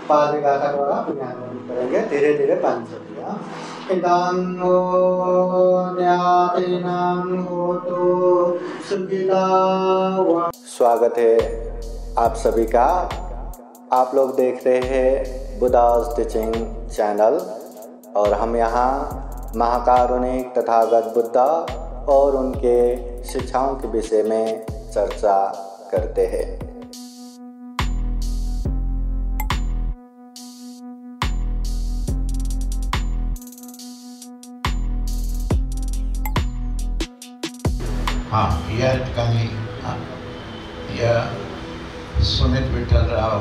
पाद गाथा द्वारा पुण्यानुमोदन करेंगे। धीरे धीरे पानी चलिए। इदं हो न्यातिनां होतु सुखिता। स्वागत है आप सभी का। आप लोग देख रहे हैं बुद्धास टीचिंग चैनल और हम यहाँ महाकारुणिक तथागत बुद्धा और उनके शिक्षाओं के विषय में चर्चा करते हैं। या ठिकाणी या सुमित विठ्ठलराव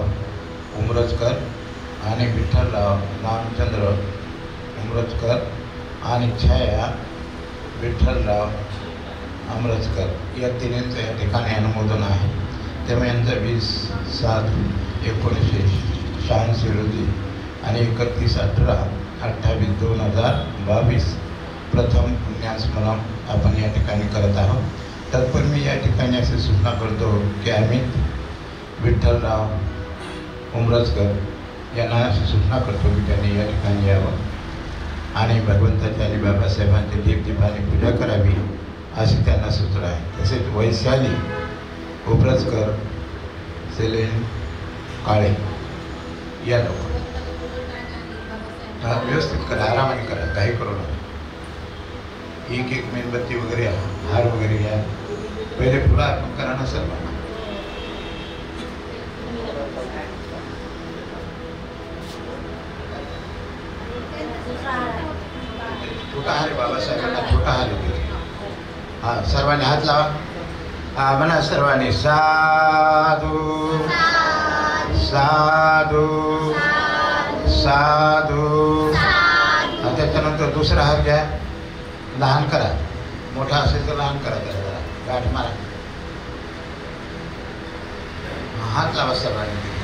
उमरजकर आणि विठ्ठलराव रामचंद्र उमरजकर आणि छाया विठ्ठलराव अमरजकर या तिन्हींचं या ठिकाणी अनुमोदन आहे। तेव्हा यांचं 20/7/1986 रोजी आणि 31/18/2022 प्रथम पुण्यस्मरण आपण या ठिकाणी करत आहोत। तत्पूर्वी मी या ठिकाणी अशी सूचना करतो की अमित विठ्ठलराव उमरजकर यांना अशी सूचना करतो की त्यांनी या ठिकाणी यावं आणि भगवंताची आणि बाबासाहेबांची दीपदीपाने पूजा करावी अशी त्यांना सूचना आहे। तसेच वैशाली उमरजकर सेलेन काळे या लोक व्यवस्थित करा, आरामाने करा, काही करू नका। एक एक मेणबत्ती वगैरे हार वगैरे घ्या, पहिले फुलं अर्पण करा ना सर्वांना। छोटा हार बाबासाहेबांना छोटा हार होते। हां, सर्वांनी हात लावा। म्हणा सर्वांनी साधू साधू साधू। त्याच्यानंतर दुसरा हार घ्या, लहान करा, मोठा असेल तर लहान करा, त्याला जरा गाठ मारा। हात लावा सर्वांनी।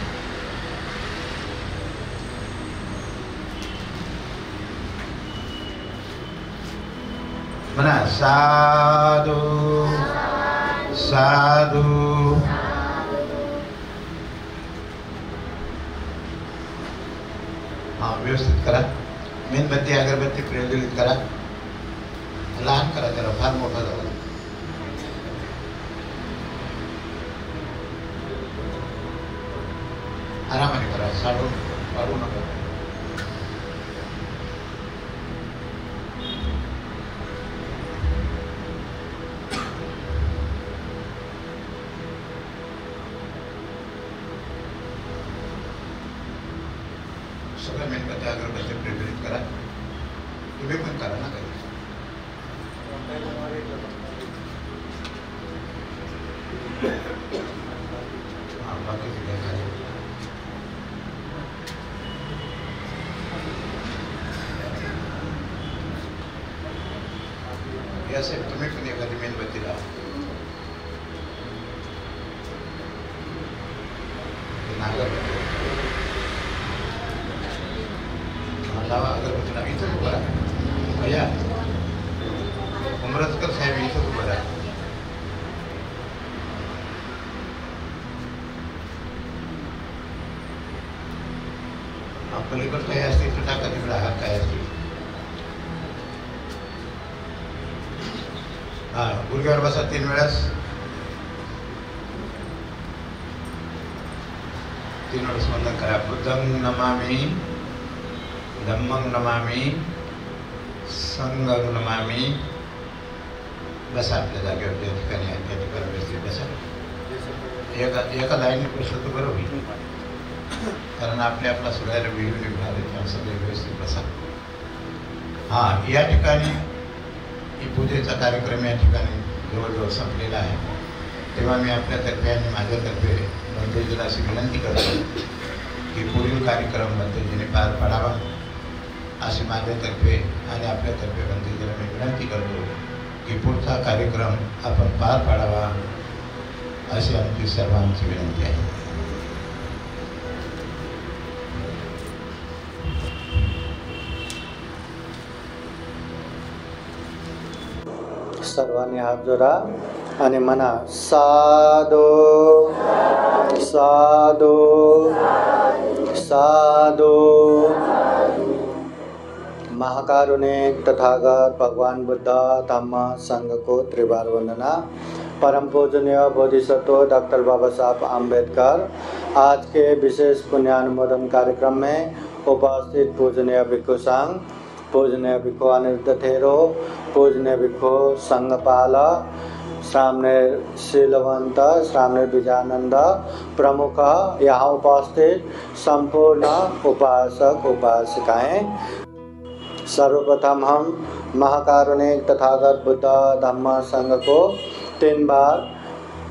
म्हणा साधू साधू। हाँ, व्यवस्थित करा। मेणबत्ती अगरबत्ती प्रज्वलित करा, लहान करा, त्याला फार मोठा झाला। आरामाने करा, साडू पाडू नका। सगळ्या मेणबत्ती अगरबत्ती प्रज्वलित करा। तुम्ही पण करा ना काही। यासे तुम्ही पण एखादी मेणबत्ती लावा। लावा अगरबत्ती लावा। इथं उभं राहा भैया, उमरजकर साहेब इथं उभं राहा। पलीकडं काही असतील तर टाका तिकडं, हात काय असतील। हां, गुडघ्यावर बसा 3 वेळेस। 3 वेळेस वंदन करा। बुद्धं नमामि, धम्मं नमामि, संघं नमामि। बसा आपल्या जागेवर, ज्या ठिकाणी आहे त्या ठिकाणी व्यवस्थित बसा। एका लाईनीत बसलं तर बरं होईल, कारण आपला सगळ्याला व्हिडिओ निघणार आहे, सगळे व्यवस्थित बसा। हां, या ठिकाणी ही पूजेचा कार्यक्रम या ठिकाणी जवळजवळ संपलेला आहे। तेव्हा मी आपल्यातर्फे आणि माझ्यातर्फे बंधूजीला अशी विनंती करतो की पुढील कार्यक्रम बंधूजीने पार पाडावा अशी माझ्यातर्फे आणि आपल्यातर्फे बंधूजीला मी विनंती करतो की पुढचा कार्यक्रम आपण पार पाडावा अशी आमची सर्वांची विनंती आहे। सर्वांनी हात जोडा आणि म्हणा साधू साधू साधु। महाकारुणिक तथागत भगवान बुद्ध धम्म संघ को त्रिवार वंदना। परम पूजनीय बोधिसत्व डॉक्टर बाबा साहब आम्बेडकर आज के विशेष पुण्यानुमोदन कार्यक्रम में उपस्थित पूजनीय भिक्षु संघ, पूजनीय भिक्षु अनिरुद्ध थेरो, पूजनीय भिक्षु संघपाल, श्रामणे शीलवंत, श्रामणे विजयानंद प्रमुख, यहाँ उपस्थित संपूर्ण उपासक उपासिकाएं। सर्वप्रथम हम महाकारुणिक तथागत बुद्ध धम्म संघ को 3 बार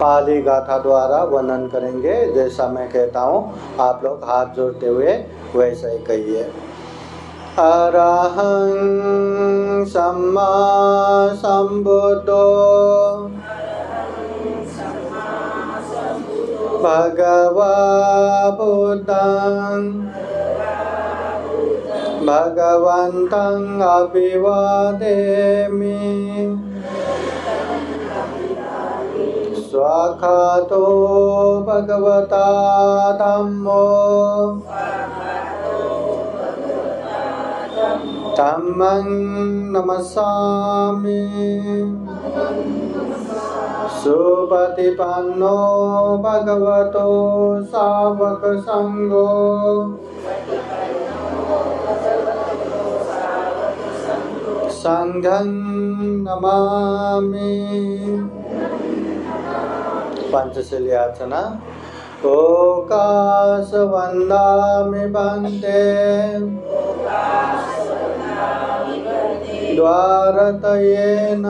पाली गाथा द्वारा वंदन करेंगे। जैसा मैं कहता हूँ आप लोग हाथ जोड़ते हुए वैसा ही कहिए। अरहं सम्मा संबुद्धो भगवा बुद्धं भगवन्तं अभिवादेमि। स्वाखातो भगवता धम्मो धम्मं नमस्सामि। सुपतिपन्नो भगवतो सावक संघो संघं नमामि। पंचशील याचना। ओकाश वंदामि बंदे द्वारतयेन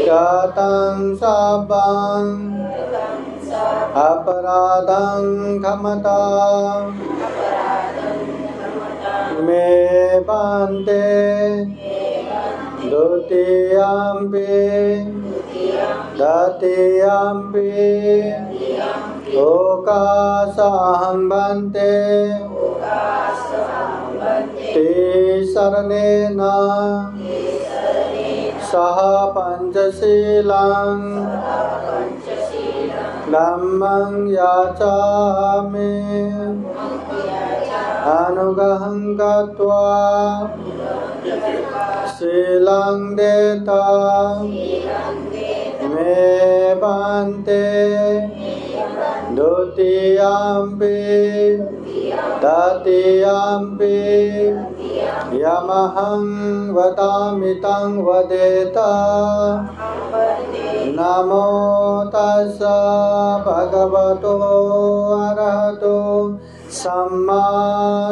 जातं सापं अपराधं क्षमता मे बंदे द्वितीयम्पि तृतीयम्पि ओकाशाहं बन्ते ते शरणेन सह पंचशीलं धम्मं याचामि। अनुग्रहं कृत्वा शीलं देता मे बन्ते द्वितीयम्पि तृतीयम्पि यमहं वदामि तं वदेत। नमो तस्सा भगवतो अरहतो सम्मा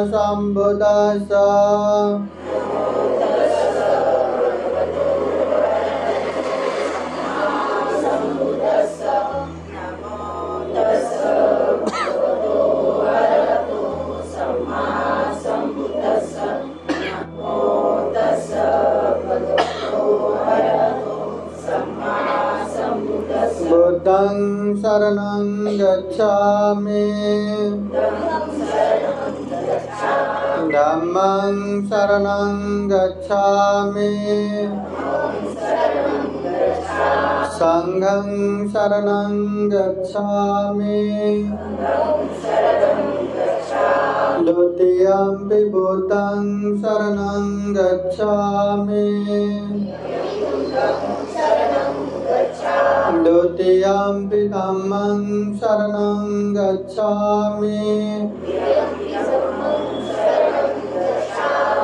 संबुद्दस्सा। बुद्धं शरणं गच्छामि, धम्मं शरणं गच्छामि, संघं शरणं गच्छामि, द्वितीयम्पि बुद्धं शरणं गच्छामि, द्वितीयम्पि धम्मं शरणं गच्छामि,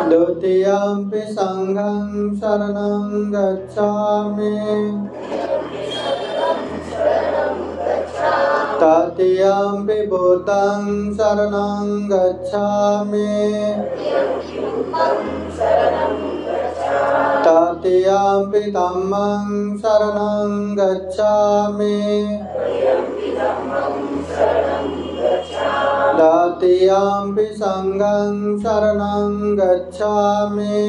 द्वितीयम्पि संघं शरणं गच्छामि, तृतीयम्पि बुद्धं शरणं गच्छामि, तृतीयम्पि धम्मं शरणं गच्छामि, तृतीयम्पि संघं शरणं गच्छामि,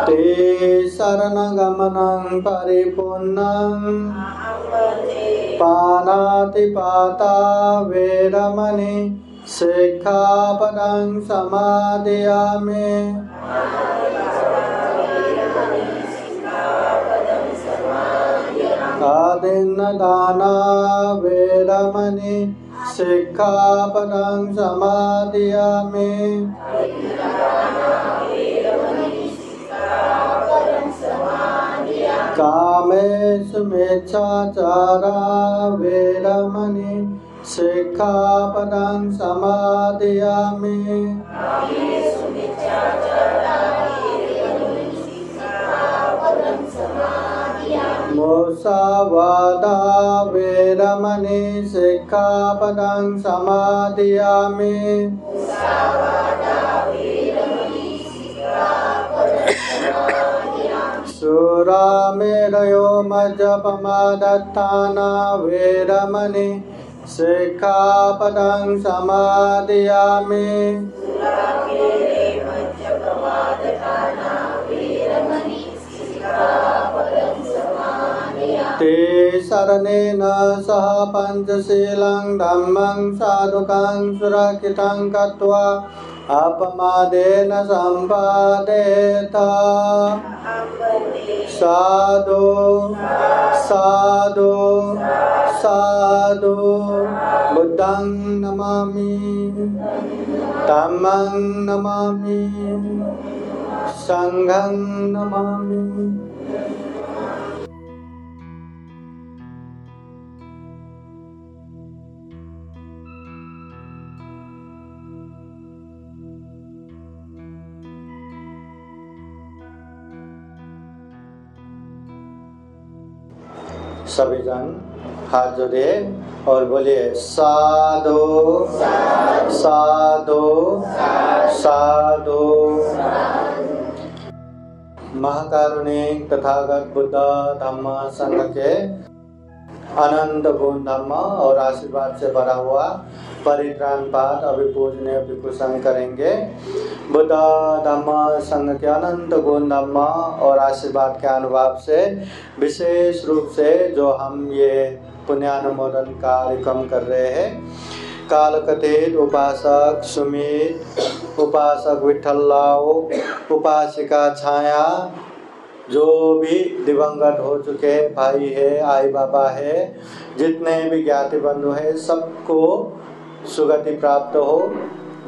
ते शरणगमनं परिपूर्णं पानातिपाता वेरमणि सिक्खापदं समादयामि। पाणिन्नदाना वेरमणि सिक्खापदं समादियामि। कामेषु मिच्छाचारा वेरमणि सिक्खापदं समादियामि। मुसावादा वेरमणि सिक्खापदं समादियामि। सुरामेरयो मज्जपमादत्ताना वेरमणि सिक्खापदं समादियामि। ते शरणेन सह पंचशीलं धम्मं साधुकं सुरक्षितं कृत्वा अपमादेन सम्पादेत। साधु साधु साधु बुद्धं नमामि, धम्मं नमामि, संघं नमामि। सभी जन हाथ जोड़े और बोलिए साधु साधु साधु। महाकारुणिक तथागत बुद्ध धम्म संघ के अनंत गुण धम्म और आशीर्वाद से भरा हुआ परित्राण पाठ अभी पूजनीय भिक्षु संघ करेंगे। बुद्ध धम्म संघ के अनंत गुण धम्म और आशीर्वाद के अनुभव से विशेष रूप से जो हम ये पुण्यानुमोदन कार्यक्रम कर रहे हैं, काल कथित उपासक सुमित, उपासक विठ्ठलराव, उपासिका छाया, जो भी दिवंगत हो चुके भाई है, आई बाबा है, जितने भी ज्ञाति बंधु है, सबको सुगति प्राप्त हो,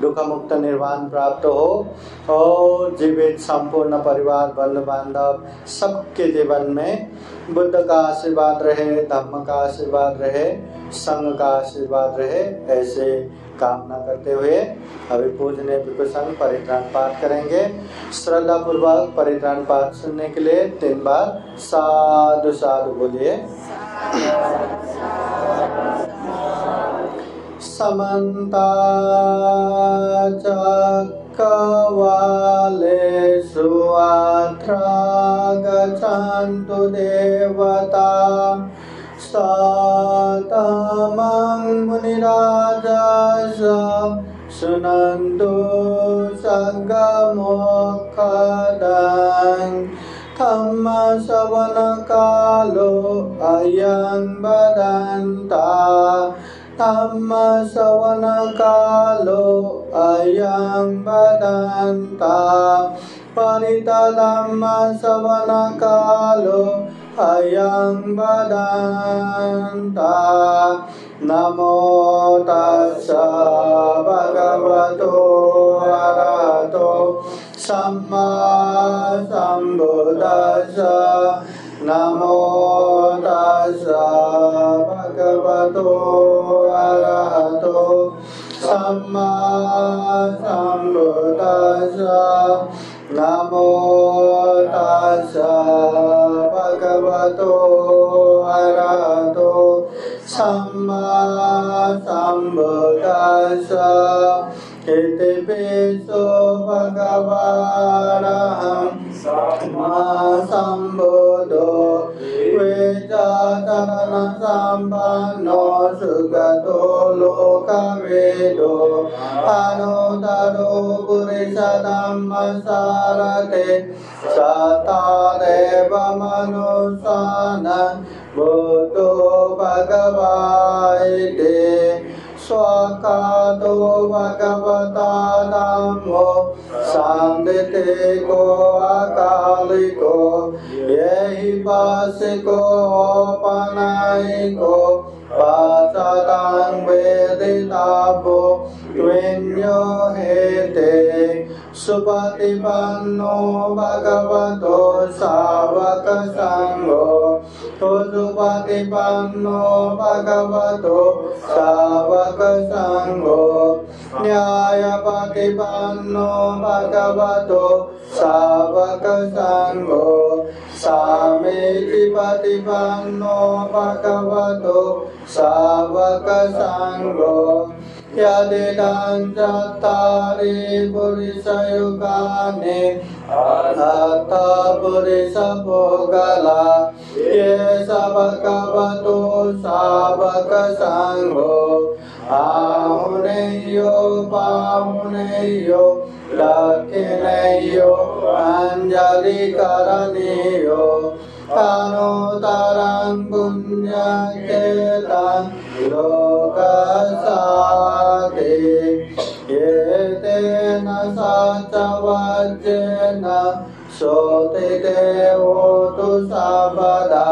दुख मुक्त निर्वाण प्राप्त हो और जीवित संपूर्ण परिवार बंधु बांधव सबके जीवन में बुद्ध का आशीर्वाद रहे, धम्म का आशीर्वाद रहे, संघ का आशीर्वाद रहे, ऐसे कामना करते हुए अभी पूजनीय भिक्षु संघ परित्राण पाठ करेंगे। श्रद्धा पूर्वक परित्राण पाठ सुनने के लिए 3 बार साधु साधु बोलिए। समन्ता चक्रवालेषु अत्र गच्छन्तु देवता सातमं मुनिराजस शृण्वन्तु सद्गमोक्षदं धम्मश्रवणकालो अयं वदन्ता धम्मश्रवणकालो अयं वदन्ता परितधम्मश्रवणकालो अयं वदन्ता। नमो तस्सा भगवतो अरहतो सम्मा सम्बुद्धास्सा। नमो तस्सा भगवतो अरहतो सम्मा सम्बुद्धास्सा। नमो तस्सा भगवतो अरहतो सम्मा सम्बुद्धास्सा। इति पिसो भगवानहं सम्मा सम्बुद्धो वेदान्तरं सम्पन्नो सुगतो लोकवेदो अनुत्तरो पुरुषधम्मसारथे सतादेव मनुष्याणां बुद्धो भगवान् स्वकातो भगवता धम्मो सांदितिको अकालिको येहि पासिको पनायिको पाचतां वेदितापो त्विन्यो हेते सुपतिपन्नो भगवतो सावक संघो सुपतिपन्नो भगवतो सावक संघो न्यायपतिपन्नो भगवतो सावक संघो सामेति पतिपन्नो भगवतो सावक संघो यदिदं चत्तारि पुरुषयुगानि अथ पुरुषभोगला ये भगवतो सावक संघो आहुनेयो पाहुनेयो दक्षिणेयो अंजलि करणेयो अनुत्तरं पुण्यकेतं लोकसाते एतेन सचवज्जेन सोतिदेवोतु सर्वदा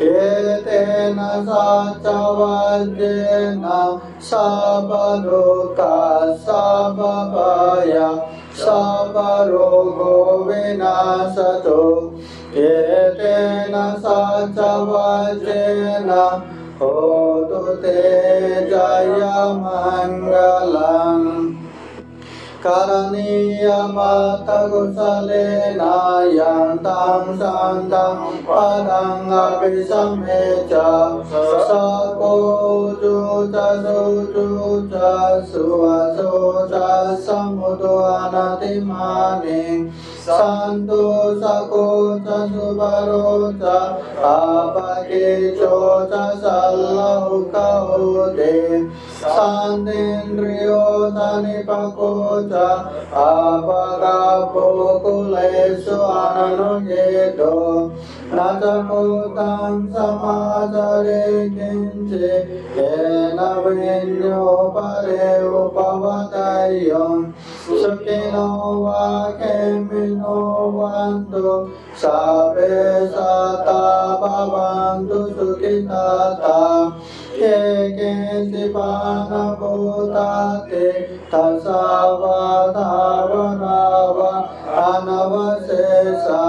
एतेन सचवज्जेन सर्वलोका सर्वभय सर्वरोगो विनाशतो एतेन सचवज्जेन होतु ते जयमङ्गलम् करणीयमथ कुशलेन यन्तं सन्तं पदं अभिसमे च सकोचु च सुचु च सुवसो च समुदो अनतिमानि सन्तु सको च सुवरो च अपकेचो च सल्लौकौ ते शान्तेन्द्रियो च निपको च अपगापो कुलेषु अननुजेतो न च भूतं समाचरे किञ्चित् येन विन्यो परे उपवदयं सुखिनो वा खेमिनो वन्तु सर्वे सता भवन्तु सुखिता ये केचिपानभूताते तसावधावनाव अनवशेषा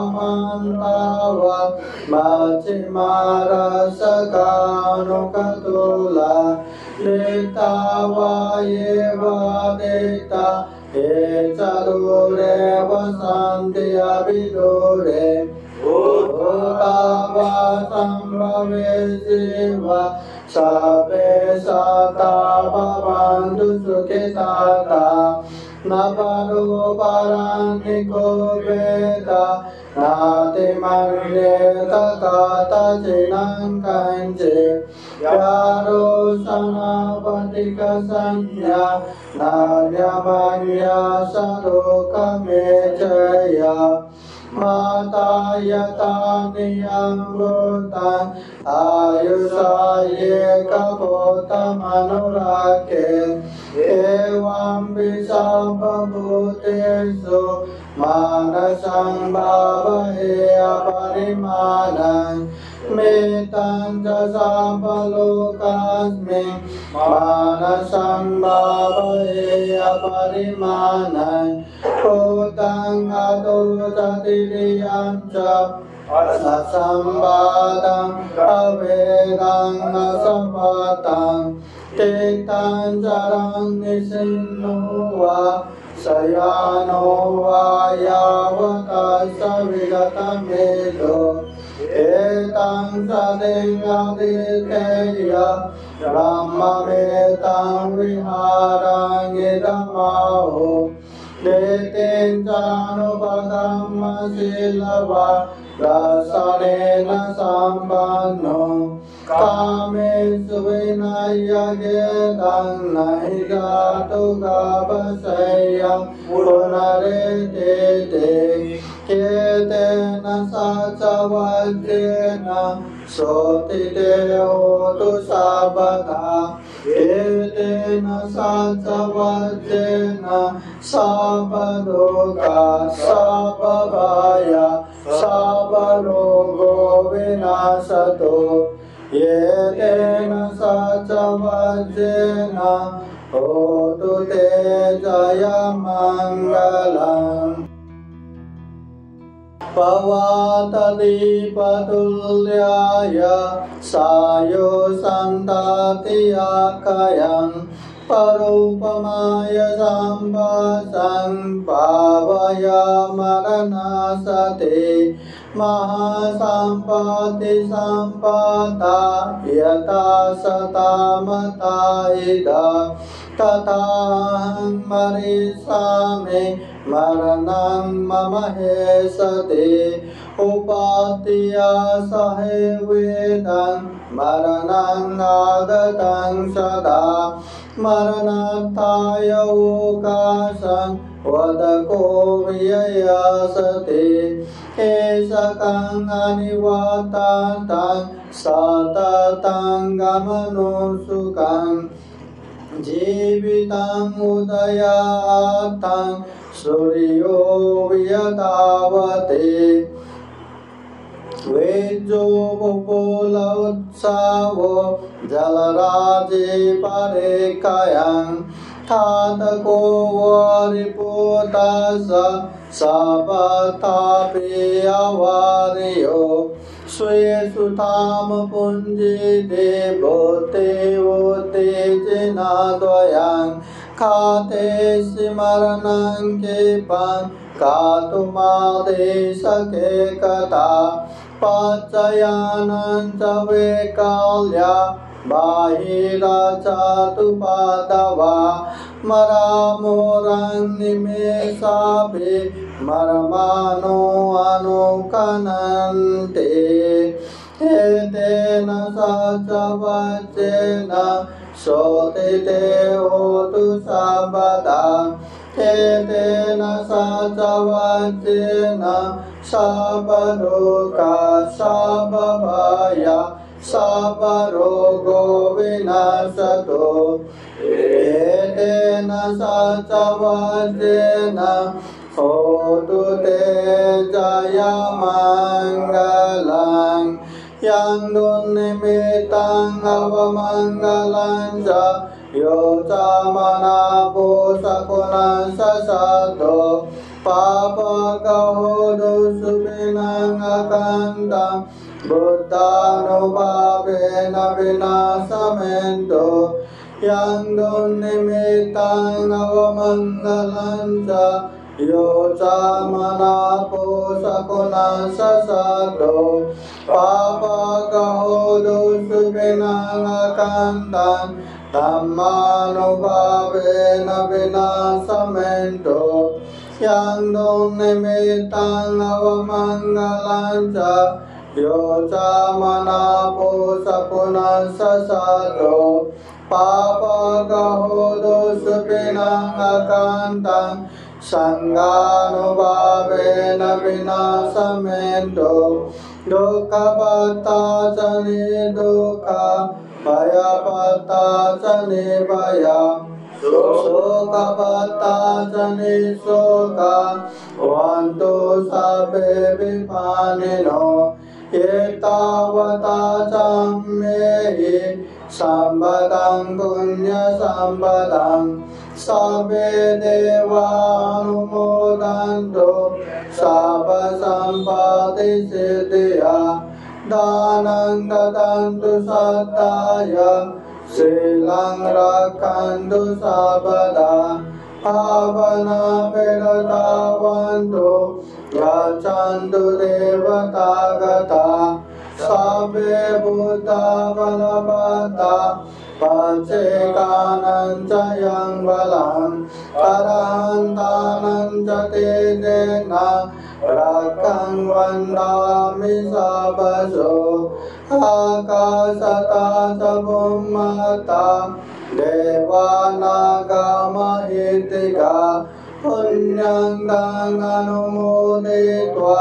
एकावायेवमन्ताव मचिमारसकानुकतुला देतावायेवादेता ये चदूरे वसन्ति अभिदूरे भूतावा सम्भवे शिव सर्वे सता भवन्तु सुखिता न परो परान्निको वेद नातिमन्येत कथचिनं कञ्चित् यारोसनापतिकसंज्ञा नान्यमन्या सलोकमेजय माता यथा नियम्भूतं आयुषा ये कपोतमनुरागे एवं विषमभूतेषु मानसं भावये अपरिमाणं मेतं च सापलोकास्मिन् मानसं भावये अपरिमाणं भूतं अदोषतिरियं च असंवादं अवेदं असंवादं तेतं चरं निसिन्नो वा शयानो वा यावतः विगतमेधो एतं सदिङ्गदितेय ब्रह्मवेतं विहारं इदमाहो देतेन चानुपगमशीलवा दर्शनेन सम्पन्नो कामेषु विनयगेदं नहि जातु गावशय्यं पुनरेतेते केतेन सचवज्रेण सोतिते होतु सर्वदा एतेन सच्चवच्चेन सर्वलोका सर्वभया सर्वरोगो विनाशतो एतेन सच्चवच्चेन होतु ते जयमङ्गलम् पवातदीपतुल्याय सायो सन्ततियाकयं परोपमाय सम्भासं पावयामरणासते महासम्पत्ति सम्पदा यथा सतामता इदा तथाहं मरिष्यामि मरणं मम हेषते उपात्या सहे वेदं मरणं आगतं सदा मरणार्थाय अवकाशं वदको व्ययसते एषकं अनिवार्तार्थं सततं गमनो सुखं जीवितं उदयार्थं सूर्यो वियतावते वेजो बुबुलोत्सवो जलराजे परेकयं थातको वरिपुतस सपतापि अवार्यो स्वेषु धाम पुञ्जिते भूते जिनाद्वयं खाते स्मरणं केपं कातुमादेशके कथा पचयानं च वैकाल्या बाहिराचातुपादवा मरामोरं निमेषाभि मरमानो अनुकनन्ते एतेन सच्चवच्चेन सोतिते होतु सर्वदा एतेन सच्चवच्चेन सर्वलोका सर्वभया सर्वरोगो विनाशतो एतेन सच्चवच्चेन होतु ते जयमङ्गलम् यं दुर्निमित्तं अवमङ्गलं च यो च मनापो सकुनं ससाधो पापगहो दुष्विनं अकन्तं बुद्धानुभावेन विनाशमेन्दो यं दुर्निमित्तं अवमङ्गलं च यो च मनापो सकुनं ससाधो पापगहो दुष्विनं अकन्तं धम्मानुभावेन विनाशमेन्दो यं दुर्निमित्तं अवमङ्गलं च यो च मनापो सकुनं ससाधो पापगहो दुष्विनं अकन्तं संगानुभावेन विनाशमेन्दो दुःखपत्ता च निर्दुःखा भयपत्ता च निर्भया शोकपत्ता च निःशोका भवन्तु सर्वे विपानिनो एतावता च मेहि सम्पदं पुण्यसम्पदं सर्वे देवानुमोदन्तु सर्वसम्पत्तिसिद्धिया दानं ददन्तु सत्ताय शीलं रक्षन्तु सर्वदा पावनविरतावन्तु गच्छन्तु देवतागता सर्वे बुद्धा बलवता पचेकानं च यं बलं अरहन्तानं च तेजेन रक्षं वन्दामि सर्वशो आकाशता च भूमता देवानागमहितिका पुण्यं गं अनुमोदयित्वा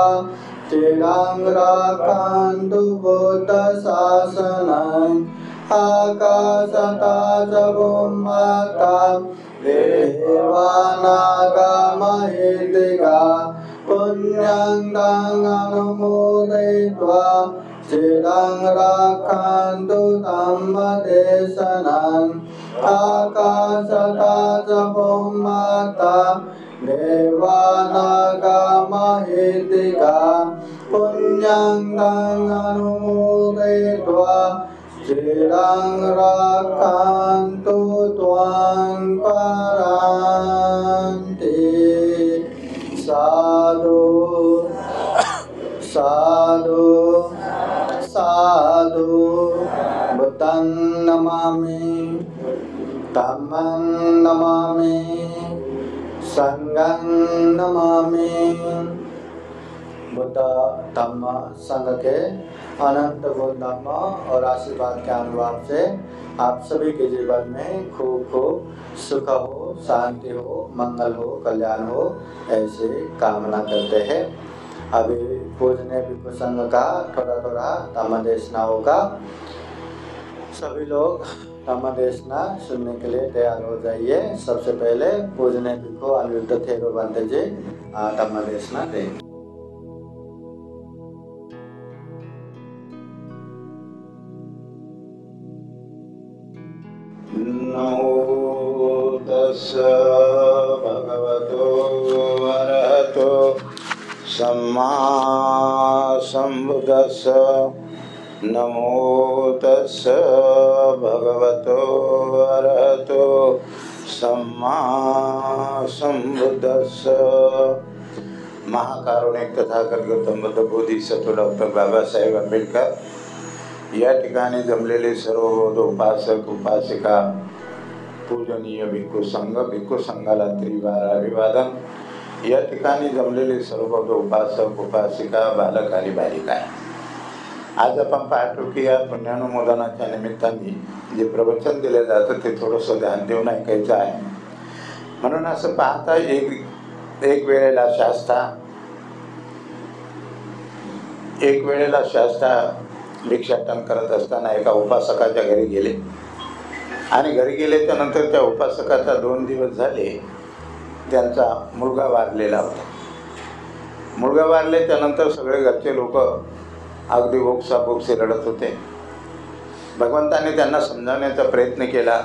चिरं रक्षन्तु बुद्धशासनम् आकाशतः च भूम्यां देवानागमहिर्दिगा पुण्यं तं अनुमोदयित्वा चिरं रक्षन्तु धम्मदेशनम् आकाशतः च भूम्यां देवानागमहिर्दिगा पुण्यं तं अनुमोदयित्वा चिरं रक्षन्तु त्वां परान्ति। साधु साधु साधु बुद्धं नमामि धम्मं नमामि संघं नमामि। बुद्ध धम्म संघ के अनंत गुण धम्म और आशीर्वाद के अनुभव से आप सभी के जीवन में खूब खूब सुख हो, शांति हो, मंगल हो, कल्याण हो, ऐसे कामना करते हैं। अभी पूजने भिक्खु संघ का थोड़ा थोड़ा धम्म देशना होगा। सभी लोग धम्म देशना सुनने के लिए तैयार हो जाइए। सबसे पहले पूजने भिक्खु अनिरुद्ध थेरो बंते जी धम्म देशना देंगे। नमो तस्स भगवतो अरहतो सम्मा सम्बुद्धस्स। नमो तस्स भगवतो अरहतो सम्मा सम्बुद्धस्स। महाकारुणिक तथागत गौतम बुद्ध बोधिसत्व डॉक्टर बाबासाहेब आंबेडकर या ठिकाणी जमलेले सर्व बौद्ध उपासक उपासिका, पूजनीय भिक्खू संघाला त्रिवार अभिवादन। या ठिकाणी जमलेले सर्व बौद्ध उपासक उपासिका, बालक आणि बालिका, आज आपण पाहतो की या पुण्यानुमोदनाच्या निमित्ताने जे प्रवचन दिले जातं ते थोडंसं ध्यान देऊन ऐकायचं आहे। म्हणून असं पाहता एक वेळेला शास्ता भिक्षाटन करत असताना एका उपासकाच्या घरी गेले आणि घरी गेल्याच्या नंतर त्या उपासकाचा 2 दिवस झाले त्यांचा मुलगा वारलेला होता। मुलगा वारल्याच्या नंतर सगळे घरचे लोक अगदी ओक्साबोक्से रडत होते। भगवंताने त्यांना समजावण्याचा प्रयत्न केला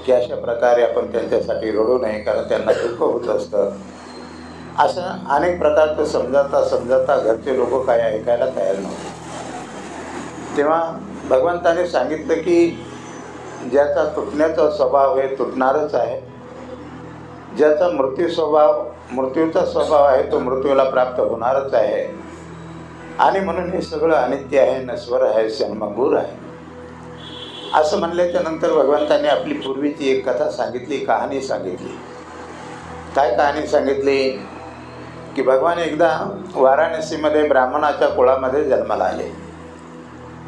की अशा प्रकारे आपण त्यांच्यासाठी रडू नये, कारण त्यांना दुःख होत असतं। असं अनेक प्रकारचं समजावता घरचे लोक काय ऐकायला तयार नव्हते। तेव्हा भगवंताने सांगितलं की ज्याचा तुटण्याचा स्वभाव आहे तुटणारच आहे, ज्याचा मृत्यूचा स्वभाव आहे तो मृत्यूला प्राप्त होणारच आहे, आणि म्हणून हे सगळं अनित्य आहे, नश्वर आहे, जन्मभूर आहे। असं म्हणल्याच्या नंतर भगवंताने आपली पूर्वीची एक कथा सांगितली, कहाणी सांगितली। काय कहाणी सांगितली की भगवान एकदा वाराणसीमध्ये ब्राह्मणाच्या कुळामध्ये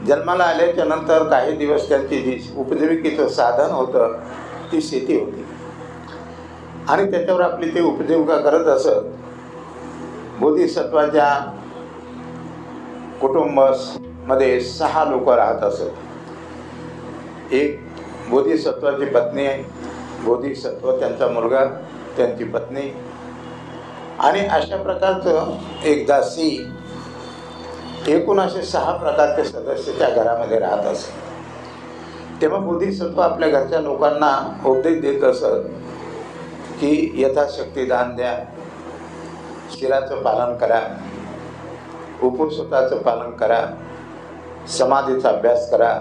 जन्माला आल्याच्या नंतर काही दिवस त्यांची जी उपजीविकेचं साधन होतं ती शेती होती आणि त्याच्यावर आपली ते उपजीविका करत असत। बोधिसत्वाच्या कुटुंबामध्ये 6 लोक राहत असत। एक बोधिसत्वाची पत्नी आहे, बोधिसत्व त्यांचा मुलगा, त्यांची पत्नी आणि अशा प्रकारचं एक दासी, एकूण असे 6 प्रकारचे सदस्य त्या घरामध्ये राहत असत। तेव्हा बोधिसत्व आपल्या घरच्या लोकांना उपदेश देत असत की यथाशक्ती दान द्या, शिराचं पालन करा, उपवासाचं पालन करा, समाधीचा अभ्यास करा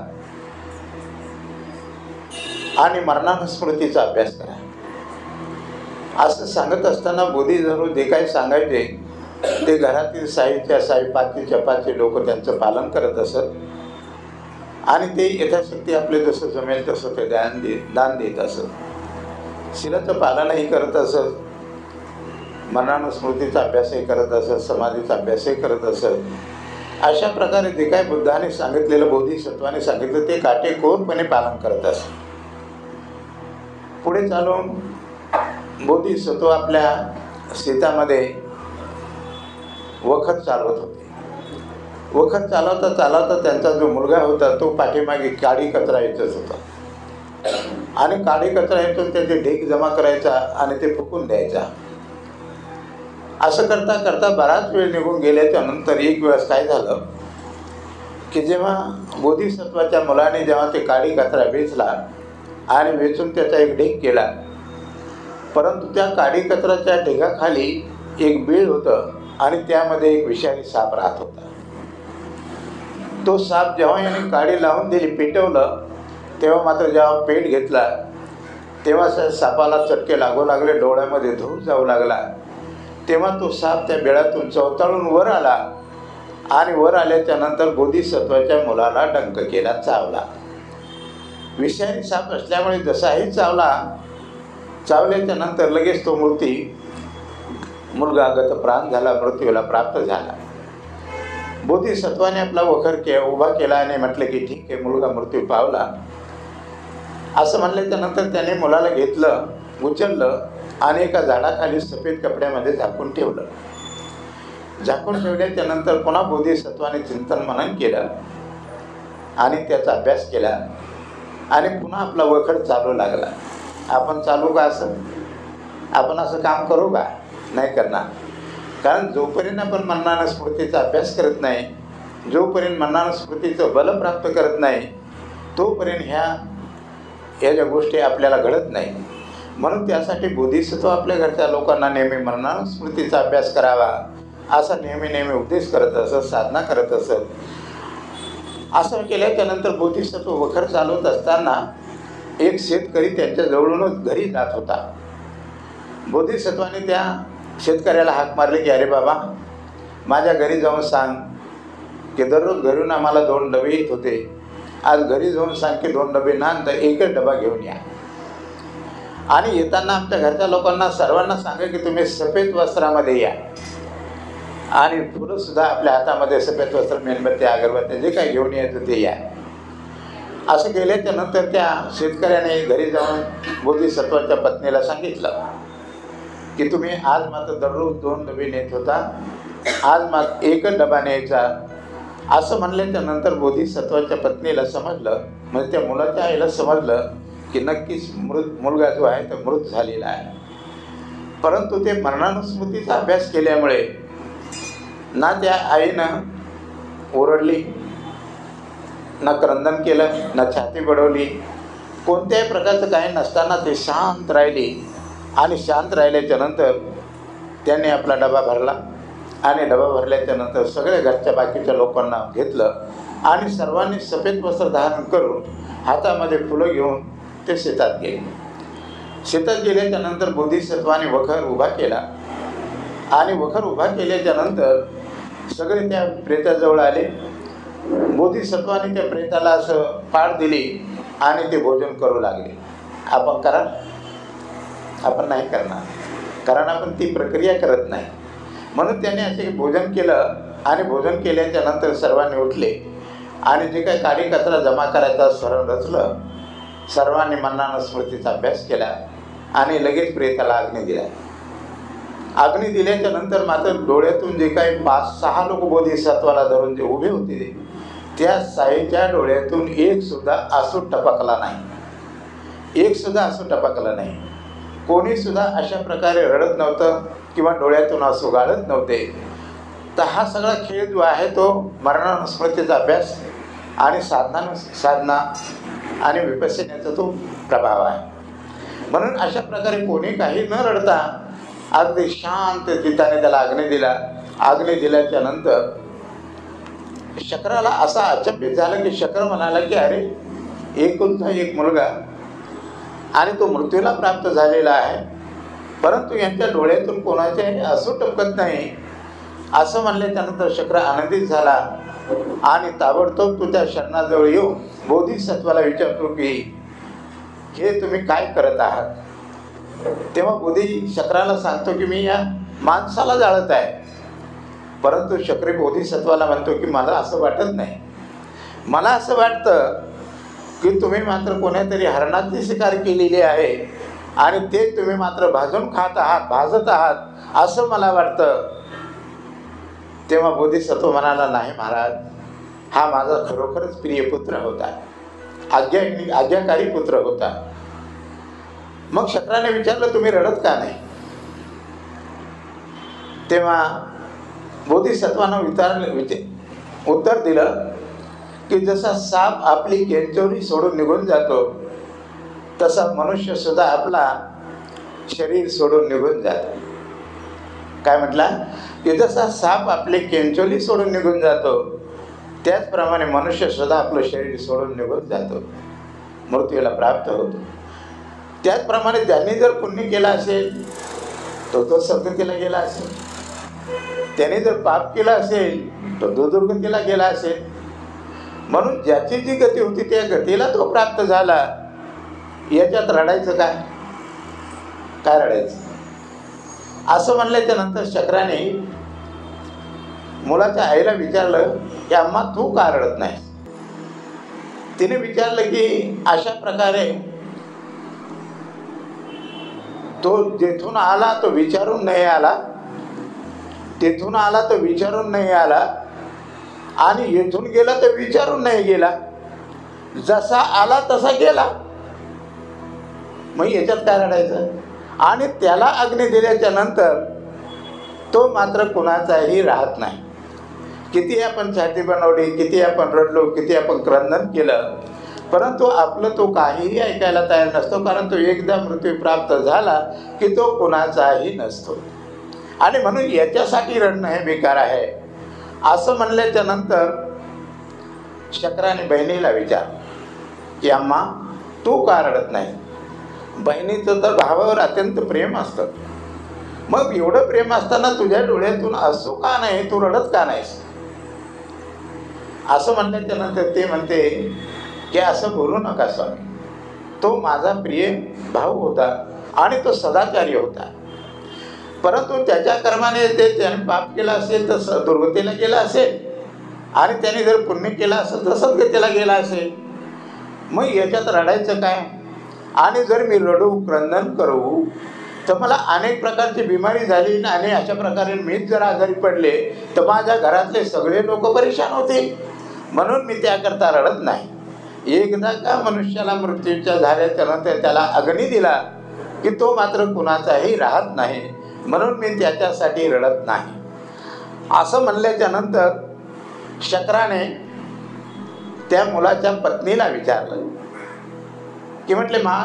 आणि मरणानुस्मृतीचा अभ्यास करा। असं सांगत असताना बोधिधर्म जे काही सांगायचे ते घरातील साईच्या साई, पाची चपाचे लोक त्यांचं पालन करत असत आणि ते यथाशक्ती आपले जसं जमेल तसं ते दान देत असत, शिलाचं पालनही करत असत, मरणानुस्मृतीचा अभ्यासही करत असत, समाधीचा अभ्यासही करत असत। अशा प्रकारे जे काही बुद्धाने सांगितलेलं, बोधिसत्वाने सांगितलं ते काटेकोरपणे पालन करत असत। पुढे चालून बोधिसत्व आपल्या शेतामध्ये वखर चालवत होते. वखर चालवता चालवता त्यांचा जो मुलगा होता तो पाठीमागे काडी कचरा येतच होता आणि काडी कचरा येतो त्याचे ढीग जमा करायचा आणि ते फुकून द्यायचा. असं करता करता बराच वेळ निघून गेल्याच्या नंतर एक वेळेस काय झालं की जेव्हा बोधिसत्वाच्या मुलाने जेव्हा ते काडी कचरा वेचला आणि वेचून त्याचा एक ढीग केला, परंतु त्या काडी कचऱ्याच्या ढिगाखाली एक बीळ होतं आणि त्यामध्ये एक विषारी साप राहत होता. तो साप जेव्हा याने काडी लावून दिली, पेटवलं, तेव्हा मात्र जेव्हा पेट घेतला तेव्हा सापाला चटके लागू लागले, डोळ्यामध्ये धूर जाऊ लागला. तेव्हा तो साप त्या बिळातून चवताळून वर आला आणि वर आल्याच्या नंतर बोधिसत्वाच्या मुलाला डंक केला, चावला. विषारी साप असल्यामुळे जसाही चावल्याच्या नंतर लगेच तो मुलगा गतप्राण झाला, मृत्यूला प्राप्त झाला. बोधिसत्वाने आपला वखर उभा केला आणि म्हटलं की ठीक आहे, मुलगा मृत्यू पावला. असं म्हणल्याच्या नंतर त्याने मुलाला घेतलं, उचललं आणि एका झाडाखाली सफेद कपड्यामध्ये झाकून ठेवलं. झाकून ठेवल्याच्या नंतर पुन्हा बोधिसत्वाने चिंतन मनन केलं आणि त्याचा अभ्यास केला आणि पुन्हा आपला वखर चालू लागला. आपण चालू का असं? आपण असं काम करू का? नाही करणार. कारण जोपर्यंत आपण मननानं स्मृतीचा अभ्यास करत नाही, जोपर्यंत मननानं स्मृतीचं बल प्राप्त करत नाही, तोपर्यंत ह्या ज्या गोष्टी आपल्याला घडत नाही. म्हणून त्यासाठी बोधिसत्व आपल्या घरच्या लोकांना नेहमी मननानं स्मृतीचा अभ्यास करावा असा नेहमी उपदेश करत असत, साधना करत असत. असं केल्याच्या नंतर बोधिसत्व वखर चालवत असताना एक शेतकरी त्यांच्या जवळूनच घरी जात होता. बोधिसत्वाने त्या शेतकऱ्याला हाक मारली की अरे बाबा, माझ्या घरी जाऊन सांग की दररोज घरून आम्हाला 2 डबे येत होते, आज घरी जाऊन सांग की 2 डबे ना तर 1 डबा घेऊन या. आणि येताना आमच्या घरच्या लोकांना सर्वांना सांगा की तुम्ही सफेद वस्त्रामध्ये या आणि फुलंसुद्धा आपल्या हातामध्ये सफेद वस्त्र, मेणबत्ती, अगरबत्ती जे काही घेऊन यायचं ते या. असं केल्याच्या नंतर त्या शेतकऱ्याने घरी जाऊन बोधिसत्वाच्या पत्नीला सांगितलं की तुम्ही आज मात्र दररोज 2 डबे नेत होता, आज मात्र 1 डबा न्यायचा. असं म्हणल्याच्या नंतर बोधिसत्वाच्या पत्नीला समजलं, म्हणजे त्या मुलाच्या आईला समजलं की नक्कीच मुलगा जो आहे तो मृत झालेला आहे. परंतु ते मरणानुस्मृतीचा अभ्यास केल्यामुळे ना त्या आईनं ओरडली, ना क्रंदन केलं, ना छाती बडवली, कोणत्याही प्रकारचं काही नसताना ते शांत राहिली. आणि शांत राहिल्याच्या नंतर त्यांनी आपला डबा भरला आणि डबा भरल्याच्या नंतर सगळ्या घरच्या बाकीच्या लोकांना घेतलं आणि सर्वांनी सफेद वस्त्र धारण करून हातामध्ये फुलं घेऊन ते शेतात गेले. शेतात गेल्याच्या नंतर बोधिसत्वाने वखर उभा केला आणि वखर उभा केल्याच्या नंतर सगळे त्या प्रेताजवळ आले. बोधिसत्वाने त्या प्रेताला असं पाठ दिली आणि ते भोजन करू लागले. आपण करा? आपण नाही करणार, कारण आपण ती प्रक्रिया करत नाही. म्हणून त्याने असे भोजन केलं आणि भोजन केल्याच्या नंतर सर्वांनी उठले आणि जे काही काडी कचरा जमा करायचा सरळ रचलं. सर्वांनी मननानं स्मृतीचा अभ्यास केला आणि लगेच प्रेताला अग्नी दिला. अग्नी दिल्याच्या नंतर मात्र डोळ्यातून जे काही 5-6 लोक बोधिसत्वाला धरून जे उभे होते त्या साईच्या डोळ्यातून एक सुद्धा आसू टपकला नाही, एक सुद्धा आसू टपकला नाही. कोणी सुद्धा अशा प्रकारे रडत नव्हतं किंवा डोळ्यातून आसू गाळत नव्हते. तर हा सगळा खेळ जो आहे तो मरणानुस्मृतीचा अभ्यास आणि साधना आणि विपश्यनेचा तो प्रभाव आहे. म्हणून अशा प्रकारे कोणी काही न रडता अगदी शांत चित्ताने त्याला अग्नी दिला. अग्नी दिल्याच्या नंतर शक्राला असा अचंबित झालं की शक्र म्हणाला की अरे, एकुलता एक मुलगा आणि तो मृत्यूला प्राप्त झालेला आहे, परंतु यांच्या डोळ्यातून कोणाचे आसू टपकत नाही. असं म्हणल्याच्यानंतर शक्र आनंदित झाला आणि ताबडतोब तो त्या शरणाजवळ येऊन बोधिसत्वाला विचारतो की हे तुम्ही काय करत आहात. तेव्हा बोधी शक्राला सांगतो की मी या माणसाला जाळत आहे. परंतु शक्री बोधिसत्वाला म्हणतो की मला असं वाटत नाही, मला असं वाटतं की तुम्ही मात्र कोणीतरी हरणाची शिकार केलेली आहे आणि ते तुम्ही मात्र भाजून खात आहात, भाजत आहात असं मला वाटतं. तेव्हा बोधिसत्व म्हणाला, नाही महाराज, हा माझा खरोखरच प्रिय पुत्र होता, आज्ञाकारी पुत्र होता. मग शक्राने विचारलं, तुम्ही रडत का नाही? तेव्हा बोधिसत्वानं उत्तर दिलं की जसा साप आपली केंचोरी सोडून निघून जातो तसा मनुष्य सुद्धा आपला शरीर सोडून निघून जातो. काय म्हटला की जसा साप आपली केंचोली सोडून निघून जातो त्याचप्रमाणे मनुष्य सुद्धा आपलं शरीर सोडून निघून जातो, मृत्यूला प्राप्त होतो. त्याचप्रमाणे ज्यांनी जर पुण्य केला असेल तो सद्गतीला गेला असेल, त्याने जर पाप केला असेल तो दुर्गतीला गेला असेल. म्हणून ज्याची जी गती होती त्या गतीला तो प्राप्त झाला. याच्यात रडायचं काय? काय रडायचं? असं म्हणल्याच्या नंतर शक्राने मुलाच्या आईला विचारलं की अम्मा तू का रडत नाही? तिने विचारलं की अशा प्रकारे तो जेथून आला तो विचारून नाही आला, तेथून आला तो विचारून नाही आला, आणि येथून गेला तर विचारून नाही गेला, जसा आला तसा गेला. मग याच्यात काय रडायचं? आणि त्याला अग्नी दिल्याच्या नंतर तो मात्र कुणाचाही राहत नाही. किती आपण छाती बनवली, किती आपण रडलो, किती आपण क्रंदन केलं, परंतु आपलं तो काहीही ऐकायला तयार नसतो. कारण तो एकदा मृत्यू प्राप्त झाला की तो कुणाचाही नसतो. आणि म्हणून याच्यासाठी रडणं हे बेकार आहे. असं म्हणल्याच्या नंतर शक्राने बहिणीला विचार की अम्मा तू का रडत नाही? बहिणीचं तर भावावर अत्यंत प्रेम असतं. मग एवढं प्रेम असताना तुझ्या डोळ्यातून असू का नाही? तू रडत का नाहीस? असं म्हणल्याच्या नंतर ते म्हणते की असं बोलू नका स्वामी, तो माझा प्रिय भाऊ होता आणि तो सदाचारी होता. परंतु त्याच्या कर्माने त्याने पाप केला असेल तर दुर्गतीला गेला असेल, आणि त्याने जर पुण्य केला असेल तर सद्गतीला गेला असेल. मग याच्यात रडायचं काय? आणि जर मी रडू, क्रंदन करू तर मला अनेक प्रकारची बिमारी झाली, आणि अशा प्रकारे मीच जर आजारी पडले तर माझ्या घरातले सगळे लोक परेशान होतील. म्हणून मी त्याकरता रडत नाही. एकदा का मनुष्याला मृत्यूच्या झाल्याच्या नंतर त्याला अग्नी दिला की तो मात्र कुणाचाही राहत नाही. म्हणून मी त्याच्यासाठी रडत नाही. असं म्हणल्याच्या नंतर शक्राने त्या मुलाच्या पत्नीला विचारलं की म्हटले मा,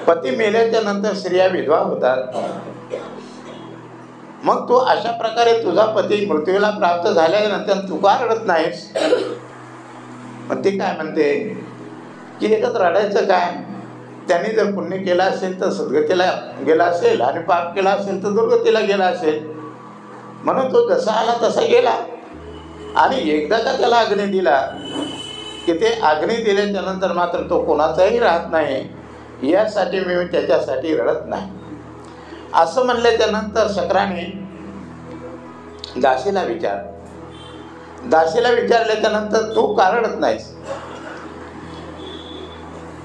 पती मेल्याच्या नंतर स्त्रिया विधवा होतात, मग तू अशा प्रकारे तुझा पती मृत्यूला प्राप्त झाल्यानंतर तू का रडत नाहीस? मग ती काय म्हणते की याच्यात रडायचं काय? त्यांनी जर पुण्य केला असेल तर सद्गतीला गेला असेल, आणि पाप केला असेल तर दुर्गतीला गेला असेल. म्हणून तो जसा आला तसा गेला. आणि एकदा का त्याला अग्नी दिला की ते अग्नी दिल्याच्या नंतर मात्र तो कोणाचाही राहत नाही. यासाठी मी त्याच्यासाठी रडत नाही. असं म्हणल्याच्या नंतर शक्राने दासीला विचारल्याच्या नंतर तू का रडत नाहीस?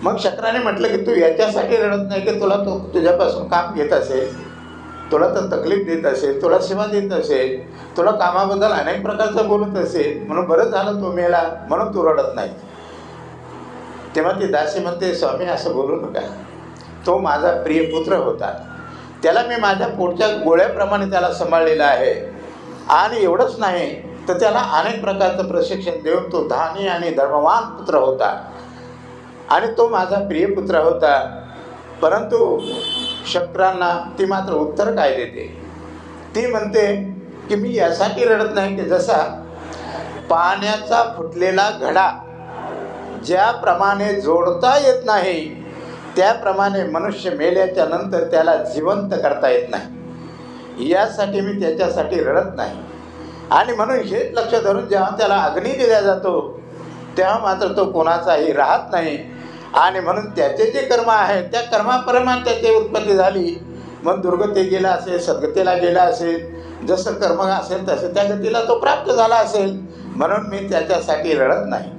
मग शक्राने म्हटलं की तू याच्यासाठी रडत नाही की तुला तो तुझ्यापासून काम घेत असेल, तुला तर तकलीफ देत असेल, तुला सेवा देत असेल, तुला कामाबद्दल अनेक प्रकारचं बोलत असेल, म्हणून बरं झालं तो मेला म्हणून तू रडत नाही. तेव्हा ती दासी म्हणते, स्वामी असं बोलू नका, तो माझा प्रिय पुत्र होता, त्याला मी माझ्या पोटच्या गोळ्याप्रमाणे त्याला सांभाळलेला आहे. आणि एवढंच नाही तर त्याला अनेक प्रकारचं प्रशिक्षण देऊन तो धानी आणि धर्मवान पुत्र होता, आणि तो माझा प्रिय पुत्र होता. परंतु शक्रांना ती मात्र उत्तर काय देते? ती म्हणते की मी यासाठी रडत नाही की जसा पाण्याचा फुटलेला घडा ज्याप्रमाणे जोडता येत नाही त्याप्रमाणे मनुष्य मेल्याच्या नंतर त्याला जिवंत करता येत नाही. यासाठी मी त्याच्यासाठी रडत नाही. आणि म्हणून हेच लक्ष धरून जेव्हा त्याला अग्नी दिला जातो तेव्हा मात्र तो कोणाचाही राहत नाही. आणि म्हणून त्याचे जे कर्म आहेत त्या कर्माप्रमाणे त्याची उत्पत्ती झाली. मग दुर्गती गेला असेल, सद्गतीला गेला असेल, जसं कर्म असेल तसं त्या गतीला तो प्राप्त झाला असेल. म्हणून मी त्याच्यासाठी रडत नाही.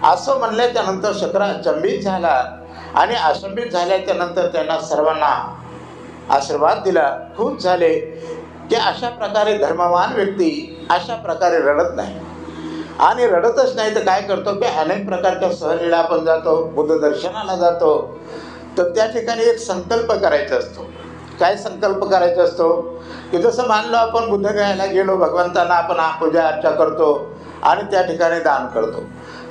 असं म्हणल्याच्या नंतर शक्र अचंबित झाला. आणि अचंबित झाल्याच्या नंतर त्यांना सर्वांना आशीर्वाद दिला. खुश झाले. की अशा प्रकारे धर्मवान व्यक्ती अशा प्रकारे रडत नाही, आणि रडतच नाही तर काय करतो की अनेक प्रकारच्या सहलीला आपण जातो, बुद्ध दर्शनाला जातो, तर त्या ठिकाणी एक संकल्प करायचा असतो. काय संकल्प करायचा असतो की जसं मानलो आपण बुद्धगयाला गेलो, भगवंतांना आपण पूजा अर्चा करतो आणि त्या ठिकाणी दान करतो,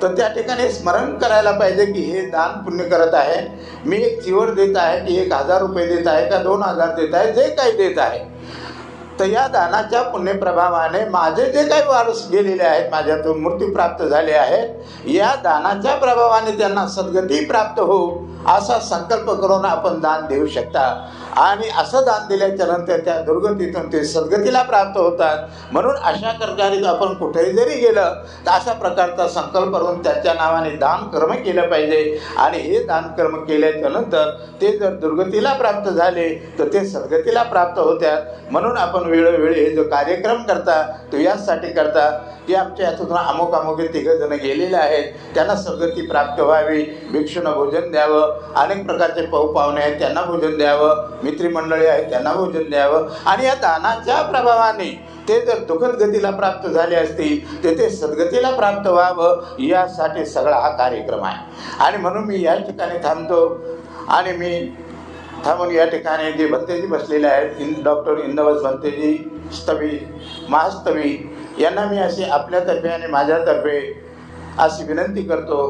तर त्या ठिकाणी स्मरण करायला पाहिजे की हे दान पुण्य करत आहे, मी एक चिवर देत आहे की 1000 रुपये देत आहे का 2000 देत आहे, जे काही देत आहे, तर या दानाच्या पुण्यप्रभावाने माझे जे काही वारस गेलेले आहेत, माझ्यातून मृत्यू प्राप्त झाले आहेत, या दानाच्या प्रभावाने त्यांना सद्गती प्राप्त होऊ असा संकल्प करून आपण दान देऊ शकता. आणि असं दान दिल्याच्या नंतर त्या दुर्गतीतून ते सद्गतीला प्राप्त होतात. म्हणून अशा प्रकारे आपण कुठेही जरी गेलं तर अशा प्रकारचा संकल्प करून त्याच्या नावाने दान कर्म केलं पाहिजे. आणि हे दान कर्म केल्याच्या नंतर ते जर दुर्गतीला प्राप्त झाले तर ते सद्गतीला प्राप्त होतात. म्हणून आपण वेळोवेळी हे जो कार्यक्रम करता तो यासाठी करता की आमच्या यातून अमुक अमुक 3 जण गेलेले आहेत, त्यांना सद्गती प्राप्त व्हावी, भिक्षूंना भोजन द्यावं, अनेक प्रकारचे पाहुणे आहेत त्यांना भोजन द्यावं, मित्रमंडळी आहेत त्यांना भोजन द्यावं. आणि या दानाच्या प्रभावाने ते जर दुःखद गतीला प्राप्त झाले असतील तर ते सद्गतीला प्राप्त व्हावं, यासाठी सगळा हा कार्यक्रम आहे. आणि म्हणून मी या ठिकाणी थांबतो. आणि मी थांबून या ठिकाणी जे भंतेजी बसलेले आहेत, डॉक्टर इंदवस भंतेजी स्तवी महास्तवी, यांना मी अशी आपल्यातर्फे आणि माझ्यातर्फे अशी विनंती करतो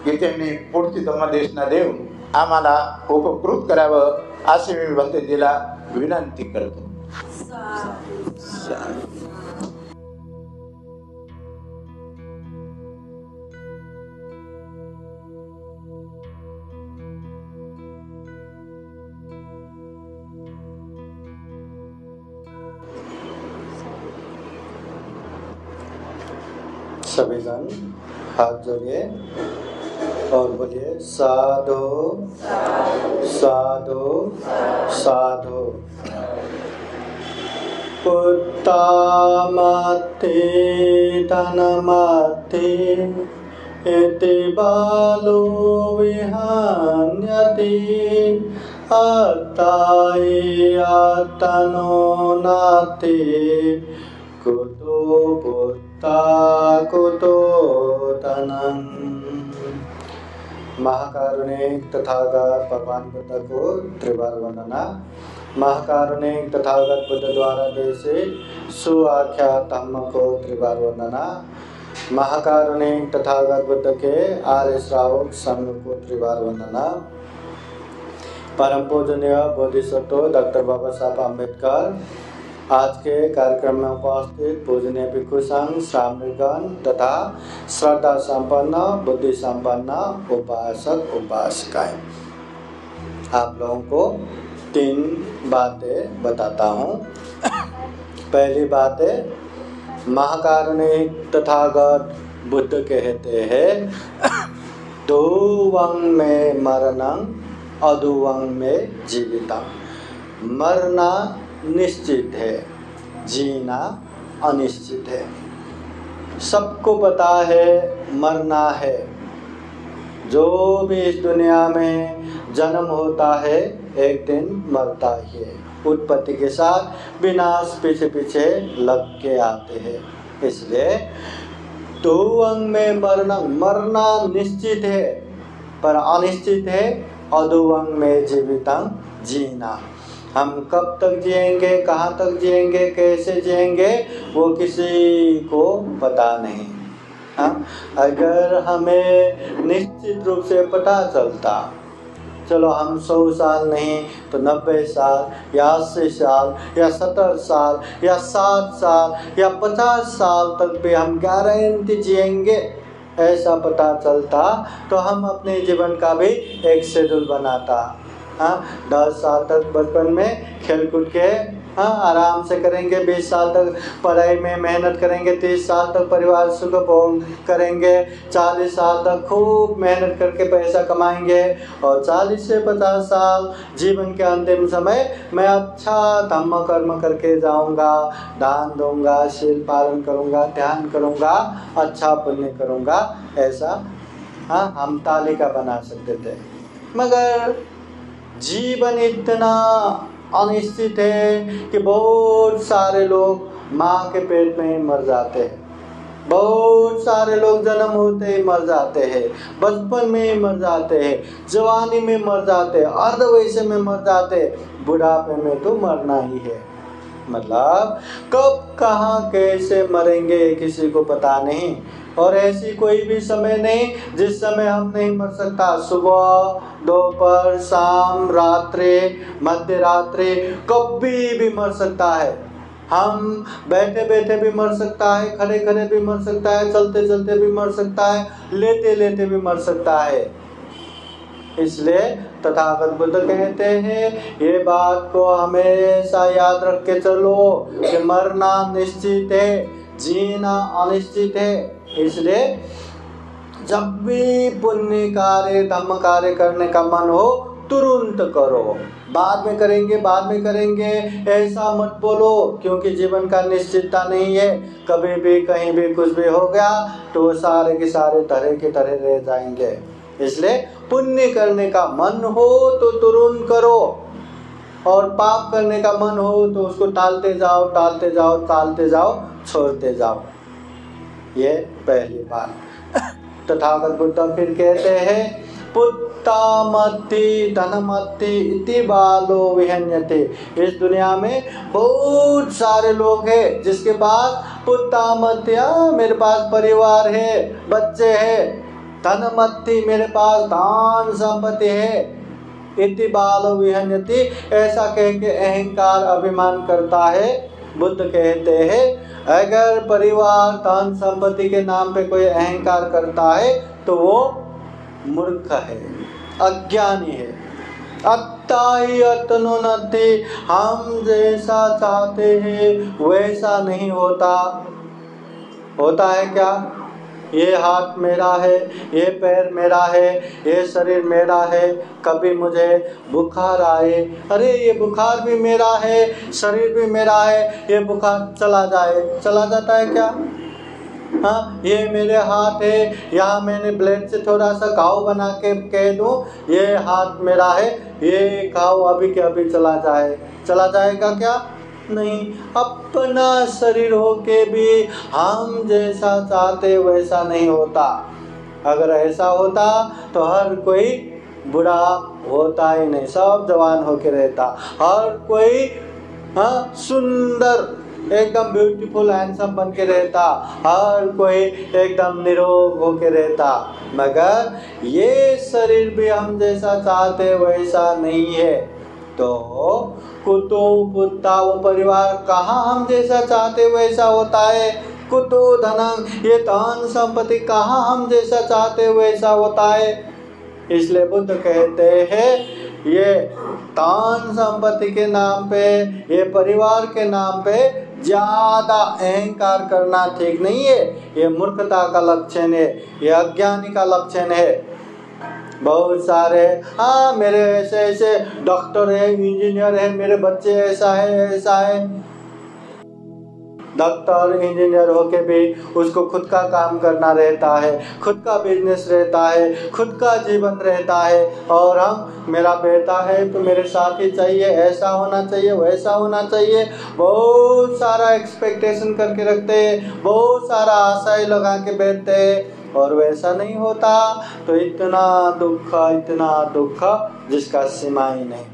की त्यांनी पुढची धम्मदेशना देऊन आम्हाला उपकृत करावं, असे मी भंतेजीला विनंती करतो. सभी जन हाथ जोड़िए और बोलिए साधु साधु साधु. पुत्तामते धनमते इति बालो विहन्यते अत्ताये आत्तनो नाते कुतो पुत्ता कुतो धनम्. महाकारुणिक तथागत भगवान बुद्ध को त्रिवार वंदना. महाकारुणिक तथागत बुद्ध द्वारा देशे सुआख्यात धम्म को त्रिवार वंदना. महाकारुणिक तथागत बुद्ध के आर्य श्रावक संघ को त्रिवार वंदना. परम पूजनीय बोधिसत्व डॉक्टर बाबा साहब अम्बेडकर, आज के कार्यक्रम में उपस्थित पूजनीय भिक्षु संघ, श्रावणगण तथा श्रद्धा संपन्न बुद्धि संपन्न उपासक उपासिकाएं, आप लोगों को 3 बातें बताता हूँ. पहली बात है, महाकारुणिक तथागत बुद्ध कहते हैं दोवंग में मरणं अदुवंग में जीविता. मरना निश्चित है, जीना अनिश्चित है. सबको पता है मरना है. जो भी इस दुनिया में जन्म होता है एक दिन मरता ही है. उत्पत्ति के साथ विनाश पीछे पीछे लग के आते हैं. इसलिए दोवंग में मरना निश्चित है पर अनिश्चित है. अदुवंग में जीवितं जीना. हम कब तक जिएंगे, कहाँ तक जिएंगे, कैसे जिएंगे, वो किसी को पता नहीं. हाँ, अगर हमें निश्चित रूप से पता चलता, चलो हम 100 साल नहीं तो 90 साल या 80 साल या 70 साल या 60 साल या 50 साल तक भी हम गारंटी जिएंगे, ऐसा पता चलता तो हम अपने जीवन का भी एक शेड्यूल बनाता. हाँ, 10 साल तक बचपन में खेल कूद के आराम से करेंगे, 20 साल तक पढ़ाई में मेहनत करेंगे, 30 साल तक परिवार सुख भोग करेंगे, 40 साल तक खूब मेहनत करके पैसा कमाएंगे और 40 से 50 साल जीवन के अंतिम समय मैं अच्छा धम्म कर्म करके जाऊंगा, दान दूंगा, शील पालन करूंगा, ध्यान करूंगा, अच्छा पुण्य करूंगा. ऐसा हम तालिका बना सकते थे. मगर जीवन इतना अनिश्चित है कि बहुत सारे लोग माँ के पेट में ही मर जाते हैं, बहुत सारे लोग जन्म होते ही मर जाते हैं, बचपन में ही मर जाते हैं, जवानी में मर जाते हैं, अर्धवयस्क में मर जाते हैं, बुढ़ापे में तो मरना ही है। मतलब कब कहाँ कैसे मरेंगे किसी को पता नहीं, और ऐसी कोई भी समय नहीं जिस समय हम नहीं मर सकता। सुबह, दोपहर, शाम, रात्रि, मध्य रात्रि, कभी भी मर सकता है। हम बैठे बैठे भी मर सकता है, खड़े खड़े भी मर सकता है, चलते चलते भी मर सकता है, लेटे लेटे भी मर सकता है। इसलिए तथागत बुद्ध कहते हैं ये बात को हमेशा याद रख के चलो कि मरना निश्चित है, जीना अनिश्चित है। इसलिए जब भी पुण्य कार्य धर्म कार्य करने का मन हो तुरंत करो, बाद में करेंगे ऐसा मत बोलो, क्योंकि जीवन का निश्चितता नहीं है। कभी भी कहीं भी कुछ भी हो गया तो सारे के सारे तरह के तरह रह जाएंगे। इसलिए पुण्य करने का मन हो तो तुरंत करो, और पाप करने का मन हो तो उसको टालते जाओ, छोड़ते जाओ। ये पहली बात। तथागत बुद्ध फिर कहते हैं पुत्तामत्ति धनमत्ति इति बालो विहन्यते। इस दुनिया में बहुत सारे लोग हैं जिसके पास पुत्तामत्या, मेरे पास परिवार है, बच्चे हैं, धनमत्ति, मेरे पास धन संपत्ति है, इति बालो विहन्यति, ऐसा कह के अहंकार अभिमान करता है। बुद्ध कहते हैं अगर परिवार धन संपत्ति के नाम पे कोई अहंकार करता है तो वो मूर्ख है, अज्ञानी है। अत्ताहि अतनुनति, हम जैसा चाहते हैं वैसा नहीं होता। होता है क्या? ये हाथ मेरा है, ये पैर मेरा है, ये शरीर मेरा है, कभी मुझे बुखार आए, अरे ये बुखार भी मेरा है, शरीर भी मेरा है, ये बुखार चला जाता है क्या? हाँ, ये मेरे हाथ है, यहाँ मैंने ब्लेड से थोड़ा सा घाव बना के कह दूं ये हाथ मेरा है, ये घाव अभी के अभी चला जाएगा क्या? नहीं। अपना शरीर हो के भी हम जैसा चाहते वैसा नहीं होता। अगर ऐसा होता तो हर कोई बूढ़ा होता ही नहीं, सब जवान होके रहता, हर कोई सुंदर एकदम ब्यूटीफुल हैंडसम बन के रहता, हर कोई एकदम निरोग होके रहता। मगर ये शरीर भी हम जैसा चाहते वैसा नहीं है। तो कुतो पुत्ता, वो परिवार कहाँ हम जैसा चाहते वैसा होता है। कुतो धनंग, ये धन संपत्ति कहाँ हम जैसा चाहते वैसा होता है। इसलिए बुद्ध कहते हैं ये धन संपत्ति के नाम पे, ये परिवार के नाम पे ज्यादा अहंकार करना ठीक नहीं है। ये मूर्खता का लक्षण है, ये अज्ञानी का लक्षण है। बहुत सारे मेरे ऐसे डॉक्टर है, इंजीनियर है, मेरे बच्चे ऐसा है। डॉक्टर इंजीनियर होके भी उसको खुद का काम करना रहता है, खुद का बिजनेस रहता है, खुद का जीवन रहता है, और हम मेरा बेटा है तो मेरे साथ ही चाहिए, ऐसा होना चाहिए, वैसा होना चाहिए, बहुत सारा एक्सपेक्टेशन करके रखते हैं, बहुत सारा आशाएं लगा के बैठते हैं, और वैसा नहीं होता तो इतना दुख जिसका सीमा ही नहीं।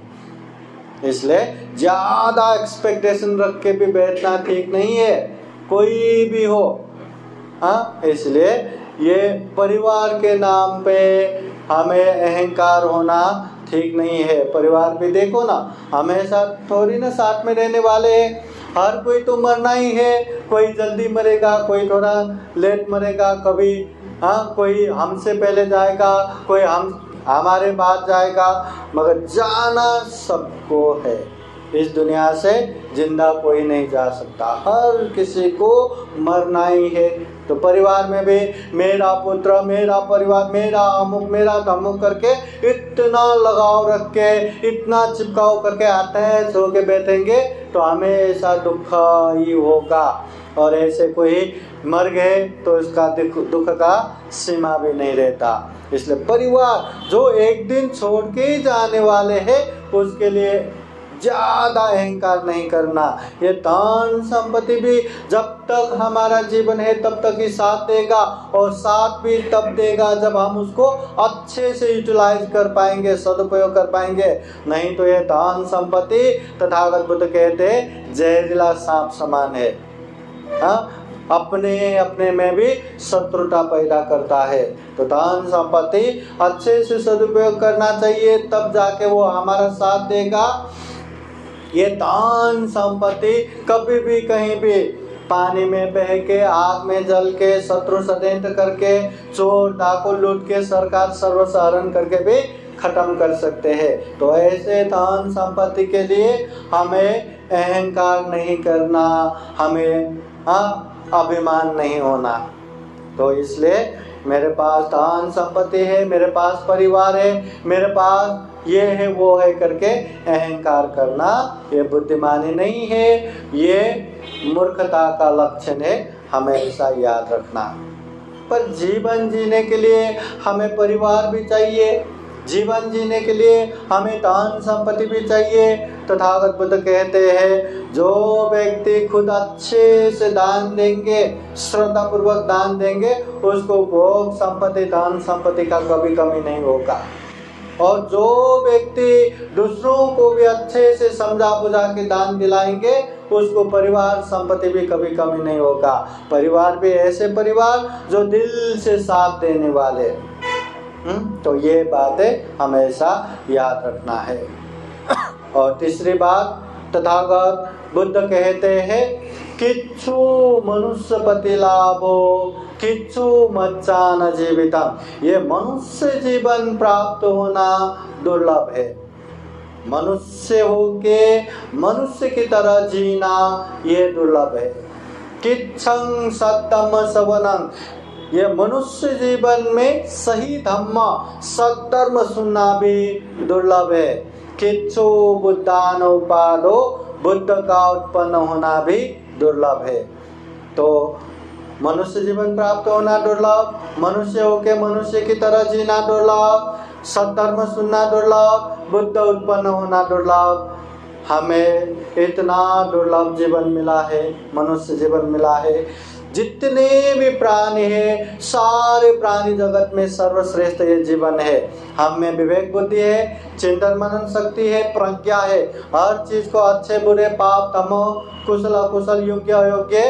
इसलिए ज्यादा एक्सपेक्टेशन रख के भी बैठना ठीक नहीं है, कोई भी हो। इसलिए ये परिवार के नाम पे हमें अहंकार होना ठीक नहीं है। परिवार भी देखो ना, हमेशा थोड़ी ना साथ में रहने वाले हैं, हर कोई तो मरना ही है। कोई जल्दी मरेगा, कोई थोड़ा लेट मरेगा, कभी कोई हमसे पहले जाएगा, कोई हमारे बाद जाएगा, मगर जाना सबको है। इस दुनिया से जिंदा कोई नहीं जा सकता, हर किसी को मरना ही है। तो परिवार में भी मेरा पुत्र, मेरा परिवार, मेरा अमुक, मेरा धमुक करके इतना लगाव रख के, इतना चिपकाव करके अटैच होके बैठेंगे तो हमेशा दुख ही होगा। और ऐसे कोई मर गए तो इसका दुख का सीमा भी नहीं रहता। इसलिए परिवार जो एक दिन छोड़ के ही जाने वाले हैं उसके लिए ज्यादा अहंकार नहीं करना। ये धन संपत्ति भी जब तक हमारा जीवन है तब तक ही साथ देगा, और साथ भी तब देगा जब हम उसको अच्छे से यूटिलाइज कर पाएंगे, सदुपयोग कर पाएंगे। नहीं तो ये धन संपत्ति तथागत बुद्ध कहते जहरीला सांप समान है। अपने अपने में भी शत्रुता पैदा करता है। तो धन संपत्ति अच्छे से सदुपयोग करना चाहिए, तब जाके वो हमारा साथ देगा। ये धन संपत्ति कभी भी कहीं भी पानी में बह के, आग में जल के, शत्रु षड्यंत्र करके, चोर डाकू लूट के, सरकार सर्वसहरण करके भी खत्म कर सकते हैं। तो ऐसे धन संपत्ति के लिए हमें अहंकार नहीं करना, हमें अभिमान नहीं होना। तो इसलिए मेरे पास धन संपत्ति है, मेरे पास परिवार है, मेरे पास ये है वो है करके अहंकार करना ये बुद्धिमानी नहीं है, ये मूर्खता का लक्षण है, हमेशा याद रखना। पर जीवन जीने के लिए हमें परिवार भी चाहिए, जीवन जीने के लिए हमें धन संपत्ति भी चाहिए। तथागत बुद्ध कहते हैं जो व्यक्ति खुद अच्छे से दान देंगे, श्रद्धा पूर्वक दान देंगे, उसको भोग संपत्ति धन संपत्ति का कभी कमी नहीं होगा। और जो व्यक्ति दूसरों को भी अच्छे से समझा बुझा के दान दिलाएंगे, उसको परिवार संपत्ति भी कभी कमी नहीं होगा। परिवार भी ऐसे परिवार जो दिल से साथ देने वाले। तो ये बातें हमेशा याद रखना है। और तीसरी बात, तथागत बुद्ध कहते हैं किच्छु मनुष्य पति लाभो किच्छु मच्चान जीवितम। ये मनुष्य जीवन प्राप्त होना दुर्लभ है। मनुष्य होके मनुष्य की तरह जीना ये दुर्लभ है। किच्छं सत्तम सवनं, ये मनुष्य जीवन में सही धम्म सद्धर्म सुनना भी दुर्लभ है। किच्छु बुद्धानुपादो, बुद्ध का उत्पन्न होना भी दुर्लभ है। तो मनुष्य जीवन प्राप्त होना दुर्लभ, मनुष्य होके मनुष्य की तरह जीना दुर्लभ, सद्धर्म सुनना दुर्लभ, बुद्ध उत्पन्न होना दुर्लभ। हमें इतना दुर्लभ जीवन मिला है, मनुष्य जीवन मिला है। जितने भी प्राणी है, सारे प्राणी जगत में सर्वश्रेष्ठ ये जीवन है। हम में विवेक बुद्धि है, चिंतन मनन शक्ति है, प्रज्ञा है। हर चीज को अच्छे बुरे पाप तमो कुशल अकुशल योग्य अयोग्य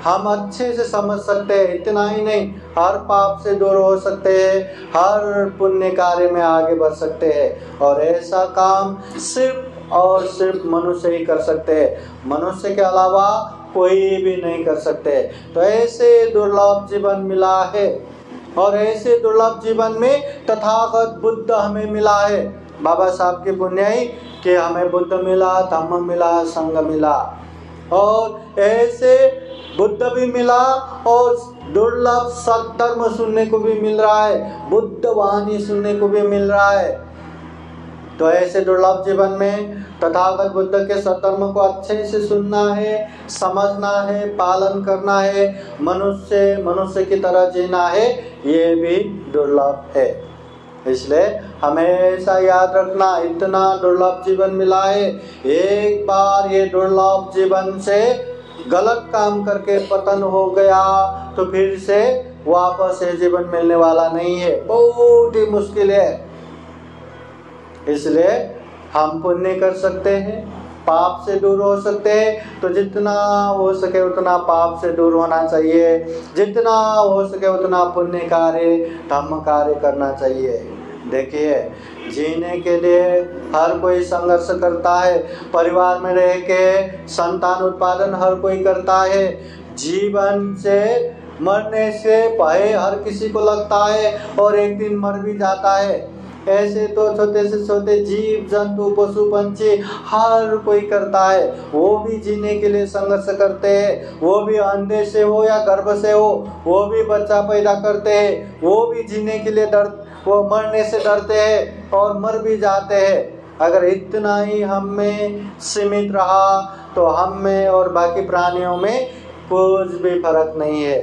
हम अच्छे से समझ सकते हैं। इतना ही नहीं, हर पाप से दूर हो सकते हैं, हर पुण्य कार्य में आगे बढ़ सकते हैं। और ऐसा काम सिर्फ और सिर्फ मनुष्य ही कर सकते हैं, मनुष्य के अलावा कोई भी नहीं कर सकते। तो ऐसे दुर्लभ जीवन मिला है, और ऐसे दुर्लभ जीवन में तथागत बुद्ध हमें मिला है। बाबा साहब की पुण्याई कि हमें बुद्ध मिला, धम्म मिला, संघ मिला, और ऐसे बुद्ध भी मिला, और दुर्लभ सद्धर्म सुनने को भी मिल रहा है, बुद्ध वाणी सुनने को भी मिल रहा है। तो ऐसे दुर्लभ जीवन में तथागत बुद्ध के सद्धर्म को अच्छे से सुनना है, समझना है, पालन करना है, मनुष्य की तरह जीना है, ये भी दुर्लभ है। इसलिए हमेशा याद रखना, इतना दुर्लभ जीवन मिला है। एक बार ये दुर्लभ जीवन से गलत काम करके पतन हो गया तो फिर से वापस ये जीवन मिलने वाला नहीं है, बहुत ही मुश्किल है। इसलिए हम पुण्य कर सकते हैं, पाप से दूर हो सकते हैं, तो जितना हो सके उतना पाप से दूर होना चाहिए, जितना हो सके उतना पुण्य कार्य धर्म कार्य करना चाहिए। देखिए, जीने के लिए हर कोई संघर्ष करता है, परिवार में रह के संतान उत्पादन हर कोई करता है, जीवन से मरने से भय हर किसी को लगता है और एक दिन मर भी जाता है। ऐसे तो छोटे से छोटे जीव जंतु पशु पंछी हर कोई करता है, वो भी जीने के लिए संघर्ष करते हैं, वो भी अंधे से हो या गर्भ से हो, वो भी बच्चा पैदा करते हैं, वो भी जीने के लिए वो मरने से डरते हैं और मर भी जाते हैं। अगर इतना ही हम में सीमित रहा तो हम में और बाकी प्राणियों में कुछ भी फर्क नहीं है।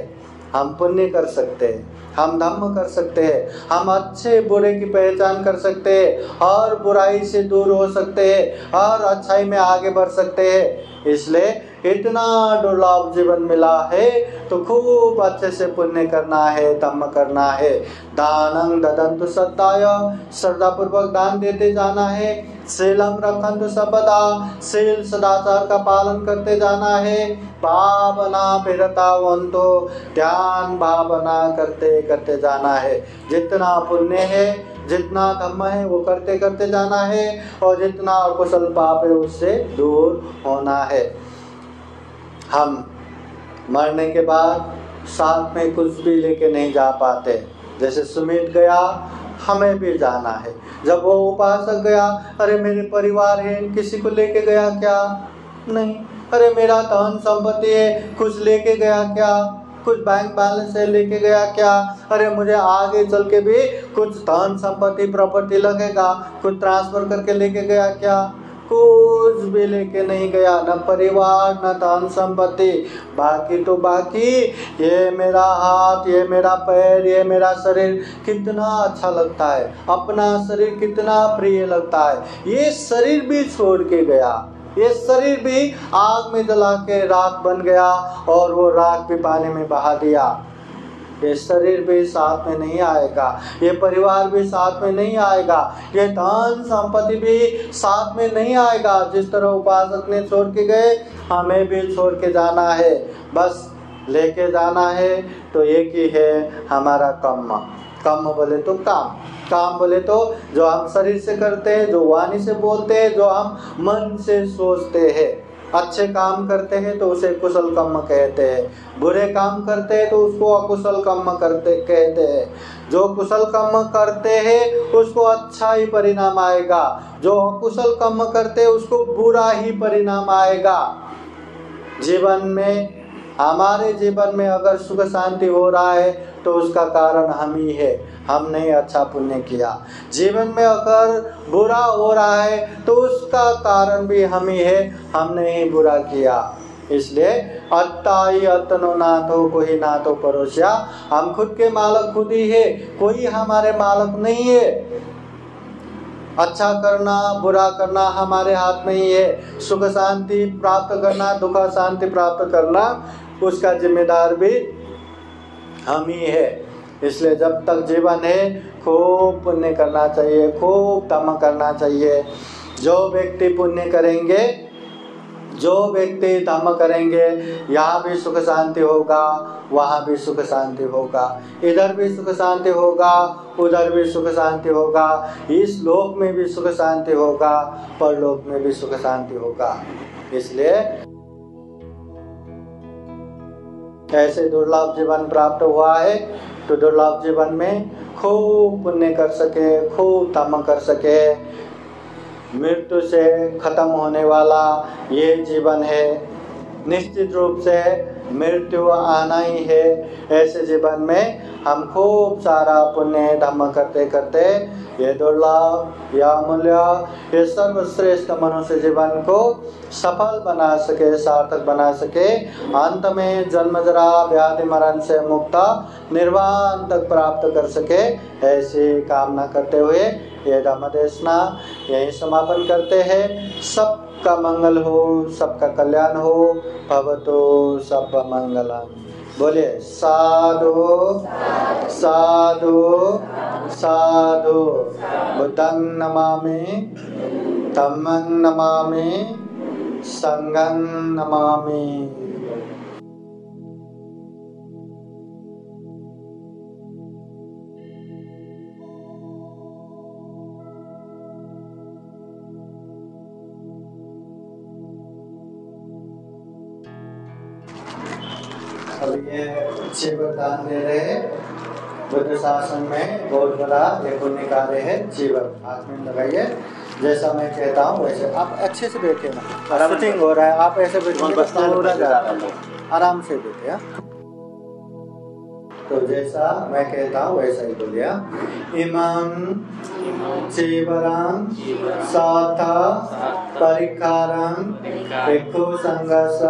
हम पुण्य कर सकते हैं, हम धम्म कर सकते हैं, हम अच्छे बुरे की पहचान कर सकते हैं और बुराई से दूर हो सकते हैं और अच्छाई में आगे बढ़ सकते हैं। इसलिए इतना दुर्लभ जीवन मिला है तो खूब अच्छे से पुण्य करना है, धम्म करना है। दानं ददन्तु सद्दाय, श्रद्धा पूर्वक दान देते जाना है। शीलम रखन्तु सर्वदा, शील सदाचार का पालन करते जाना है। भावना फिरतावंतो, ध्यान भावना करते करते जाना है। जितना पुण्य है, जितना धम्म है वो करते करते जाना है और जितना अकुशल पाप है उससे दूर होना है। हम मरने के बाद साथ में कुछ भी लेके नहीं जा पाते। जैसे सुमित गया, हमें भी जाना है। जब वो उपासक गया, अरे मेरे परिवार है, किसी को लेके गया क्या? नहीं। अरे मेरा धन संपत्ति है, कुछ लेके गया क्या? कुछ बैंक बैलेंस है, लेके गया क्या? अरे मुझे आगे चल के भी कुछ धन संपत्ति प्रॉपर्टी लगेगा, कुछ ट्रांसफर करके लेके गया क्या? कुछ भी लेके नहीं गया, न परिवार न धन संपत्ति। बाकी तो बाकी ये मेरा हाथ, ये मेरा पैर, ये मेरा शरीर कितना अच्छा लगता है, अपना शरीर कितना प्रिय लगता है। ये शरीर भी छोड़ के गया, ये शरीर भी आग में जला के राख बन गया और वो राख भी पानी में बहा दिया। ये शरीर भी साथ में नहीं आएगा, ये परिवार भी साथ में नहीं आएगा, ये धन संपत्ति भी साथ में नहीं आएगा। जिस तरह उपासक ने छोड़ के गए, हमें भी छोड़ के जाना है। बस लेके जाना है तो एक ही है, हमारा कर्म। कर्म बोले तो काम, काम बोले तो जो हम शरीर से करते हैं, जो वाणी से बोलते हैं, जो हम मन से सोचते हैं। अच्छे काम करते हैं तो उसे कुशल कर्म कहते हैं, बुरे काम करते हैं तो उसको अकुशल कर्म करते कहते हैं। जो कुशल कर्म करते हैं उसको अच्छा ही परिणाम आएगा, जो अकुशल कर्म करते हैं उसको बुरा ही परिणाम आएगा। जीवन में, हमारे जीवन में अगर सुख शांति हो रहा है तो उसका कारण हम ही है, हमने अच्छा पुण्य किया। जीवन में अगर बुरा हो रहा है तो उसका कारण भी हम ही है, हमने ही बुरा किया। इसलिए अत्ताई अतनो नाथो कोई नाथो परोसिया, हम खुद के मालक खुद ही है, कोई हमारे मालक नहीं है। अच्छा करना बुरा करना हमारे हाथ में ही है। सुख शांति प्राप्त करना, दुख शांति प्राप्त करना, उसका जिम्मेदार भी हम ही है। इसलिए जब तक जीवन है खूब पुण्य करना चाहिए, खूब धम्म करना चाहिए। जो व्यक्ति पुण्य करेंगे, जो व्यक्ति धम्म करेंगे, यहाँ भी सुख शांति होगा, वहाँ भी सुख शांति होगा, इधर भी सुख शांति होगा, उधर भी सुख शांति होगा, इस लोक में भी सुख शांति होगा, परलोक में भी सुख शांति होगा। इसलिए ऐसे दुर्लभ जीवन प्राप्त हुआ है तो दुर्लभ जीवन में खूब पुण्य कर सके, खूब धम्म कर सके। मृत्यु से खत्म होने वाला ये जीवन है, निश्चित रूप से मृत्यु आना ही है। ऐसे जीवन में हम खूब सारा पुण्य धम्म करते करते ये दुर्लभ, यह अमूल्य, ये सर्वश्रेष्ठ मनुष्य जीवन को सफल बना सके, सार्थक बना सके। अंत में जन्म जरा व्याधि मरण से मुक्त निर्वाण तक प्राप्त कर सके, ऐसी कामना करते हुए ये धम्म देशना यही समापन करते हैं। सबका मंगल हो, सबका कल्याण हो। भवतु सब मंगलम। बोलिए साधु साधु साधु। बुद्धं नमामि, धम्मं नमामि, संघं नमामि। अब ये अच्छे वरदान दे रहे हैं। बुद्ध शासन में बहुत बड़ा एक पुण्य कार्य है जीवन। हाथ में लगाइए, जैसा मैं कहता हूँ वैसे आप अच्छे से बैठे ना, शूटिंग हो रहा है, आप ऐसे बैठे आराम से बैठे। तो जैसा मैं कहता हूँ वैसा ही बोलिए। इमं चीवरं साथा परिकारं भिक्षु संघस्य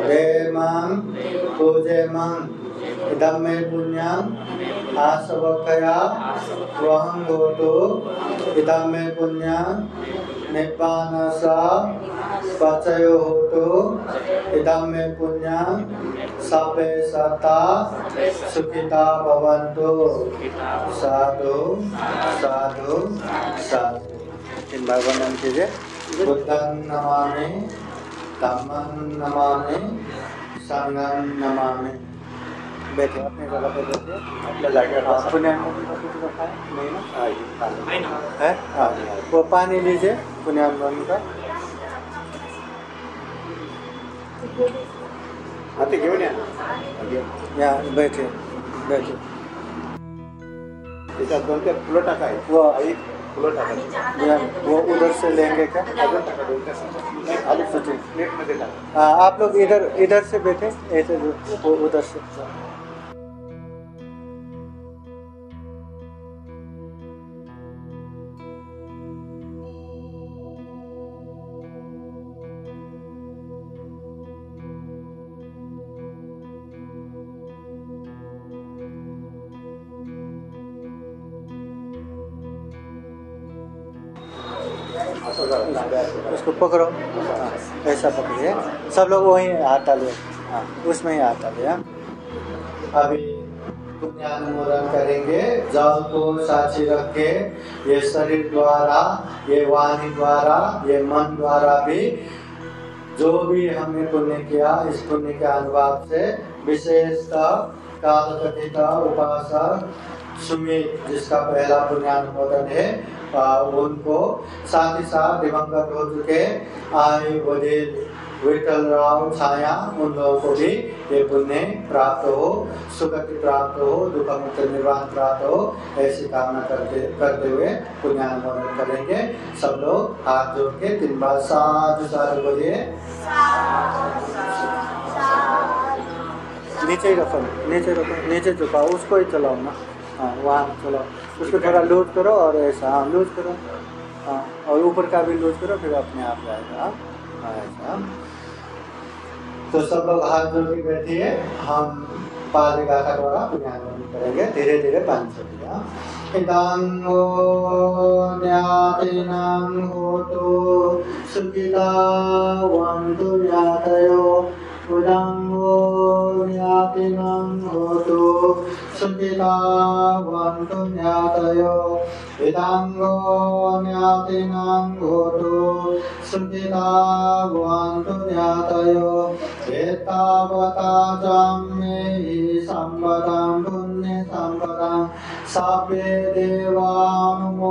देमं पूजेमं इदं मे पुण्यं आसवक्खया त्वहं गोतो इदं मे पुण्यं निब्बानसा पचयो होतो इदं मे पुण्यं सब्बे सत्ता सुखिता भवन्तु। साधु साधु साधु। इन बार वर्णन कीजिए। बुद्धं नमामि, धम्मं नमामि, संघं नमामि। बैठे अपनी जगह पे बैठे। अपने जाके पुण्य नहीं ना है। हाँ वो पानी लीजिए पुण्यानुमान का। आते क्यों नहीं? यहाँ बैठे बैठे। इधर कौन सा फुलो टाका है? वो फुलो टाका। वो उधर से लेंगे क्या? आलू सच्ची प्लेट में देना। आप लोग इधर से बैठे ऐसे वो उधर से। उसको पकड़ो। हाँ, ऐसा पकड़िए। सब लोग वहीं हाथ डालिए। हाँ उसमें ही हाथ डालिए। अभी पुण्यानुमोदन करेंगे। जल को साक्षी रख के ये शरीर द्वारा, ये वाणी द्वारा, ये मन द्वारा भी जो भी हमने पुण्य किया, इस पुण्य के अनुभाव से विशेषतः कालकथित उपासक सुमित जिसका पहला पुण्यानुमोदन है उनको, साथ ही साथ दिवंगत हो चुके आयु बधिर विठल राव छाया उन लोगों को भी ये पुण्य प्राप्त हो, सुगति प्राप्त हो, दुख मुक्त निर्वाण प्राप्त हो, ऐसी कामना करते हुए पुण्यानुमोदन करेंगे। सब लोग हाथ जोड़ के 3 बार साधु साधु बोलिए। नीचे ही रखो, नीचे रखो, नीचे झुकाओ, उसको ही चलाओ ना। हाँ वहाँ चलाओ, उसको थोड़ा लूज करो और ऐसा। हाँ लूज करो। हाँ और ऊपर का भी लूज करो, फिर अपने आप जाएगा। हाँ ऐसा। तो सब लोग हाथ जोड़ के बैठिए। हम पाद गाथा द्वारा पुण्यानुमोदन करेंगे। धीरे धीरे 5 दिया। इदं ज्ञातिनां होतु सुखिता वन्तु ज्ञातयो। इदं ज्ञातिनां होतु सुखिता वन्तु ज्ञातयो। इदं ज्ञातिनां होतु सुखिता वन्तु ज्ञातयो। एतावता जाम्येहि सम्पदं पुण्य सम्पदं सब्बे देवानुमोदन्तु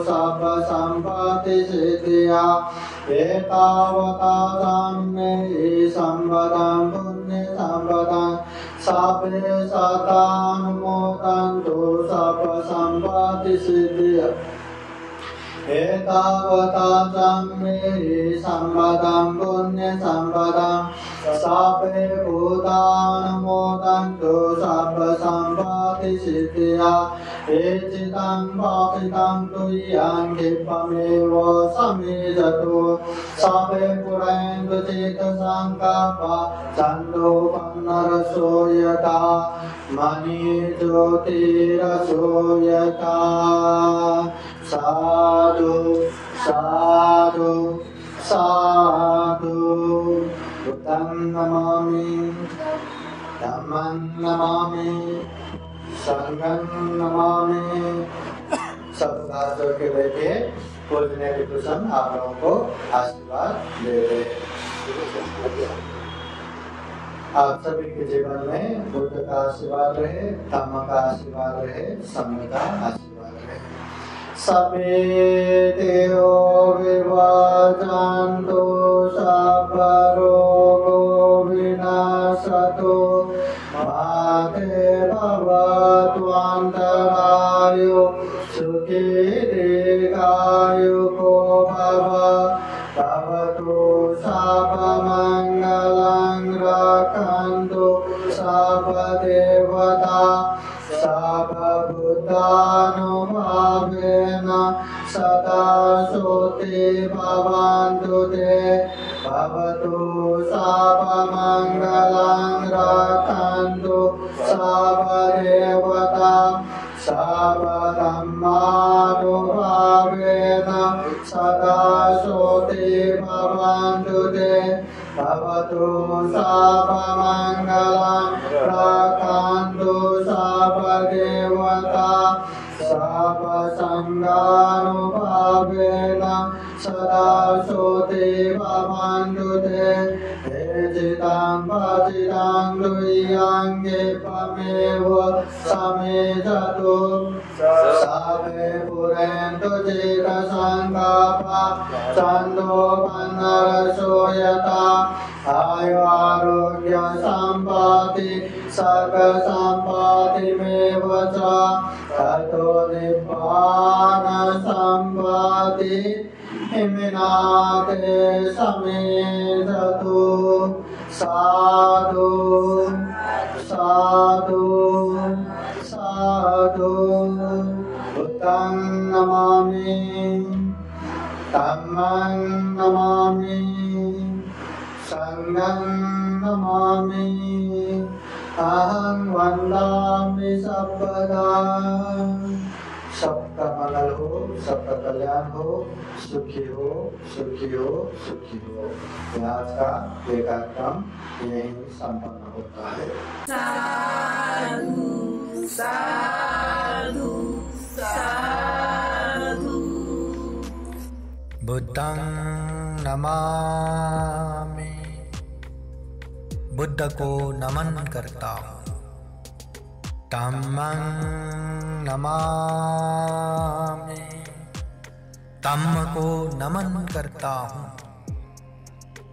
सब्ब सम्पत्ति सिद्धिया। एतावता जाम्येहि सम्पदं पुण्य सम्पदं सब्बे सतानुमोदन्तु सब्ब सम्पत्ति सिद्धिया। एतावता जाम्येहि सम्पदं पुण्य सम्पदं सब्बे भूतानुमोदन्तु सब्ब सम्पत्ति सिद्धिया। एचितं पापितं तुय्यं क्षिप्रमेव समिजतु सब्बे पुरन्तु चित्तसङ्कल्पा छन्दो पन्नरसो यथा मणिज्योतिरसो यथा। साधु साधु साधु। बुद्धं नमामि, धम्मं नमामि, संघं नमामि। सब हाथ जोड़ के बैठिए। पूजने के कुशल आप लोगों को आशीर्वाद दे रहे। आप सभी के जीवन में बुद्ध का आशीर्वाद रहे, धम्म का आशीर्वाद रहे, संघ का आशीर्वाद रहे। सभे देवो विभाजन्तु सब्ब रोगो विनाशतु मा ते भवतु अन्तरायो सुखी दीर्घायुको भव। भवतु सर्वमङ्गलं रक्षन्तु सर्वदेवता सर्वभूतानुभावेन सदा सुखी भवन्तु ते। भवतु सर्वमङ्गलं रक्षन्तु सर्वदेवता सर्वधर्मानुभावेन सदा सोते भवन्तु ते भवतु सर्वमङ्गलं रक्षन्तु सर्वदेवता सर्वसङ्गानुभावेन सदा सोते भवन्तु ते हेजितं भजितं दुय्यङ्गे पमेव समेजतु सावे पुरेन्तु चिरसङ्गापा चन्दोपन्नरसो यथा आयुरारोग्य सम्पत्ति सर्गसम्पत्तिमेव च ततो निब्बान सम्पत्ति हिमिनाते समेधतु साधु साधु साधु बुद्धं नमामि धम्मं नमामि संघं नमामि अहं वन्दामि सर्वदा। सबका मंगल हो, सबका कल्याण हो, सुखी हो, सुखी हो, सुखी हो। आज का ये कार्यक्रम यही संपन्न होता है। साधु साधु साधु। बुद्धं नमामि, बुद्ध को नमन करता हूँ। धम्मं नमामि, धम्म को नमन करता हूँ।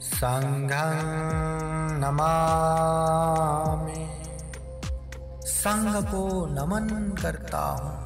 संघं नमामि, संघ को नमन करता हूँ।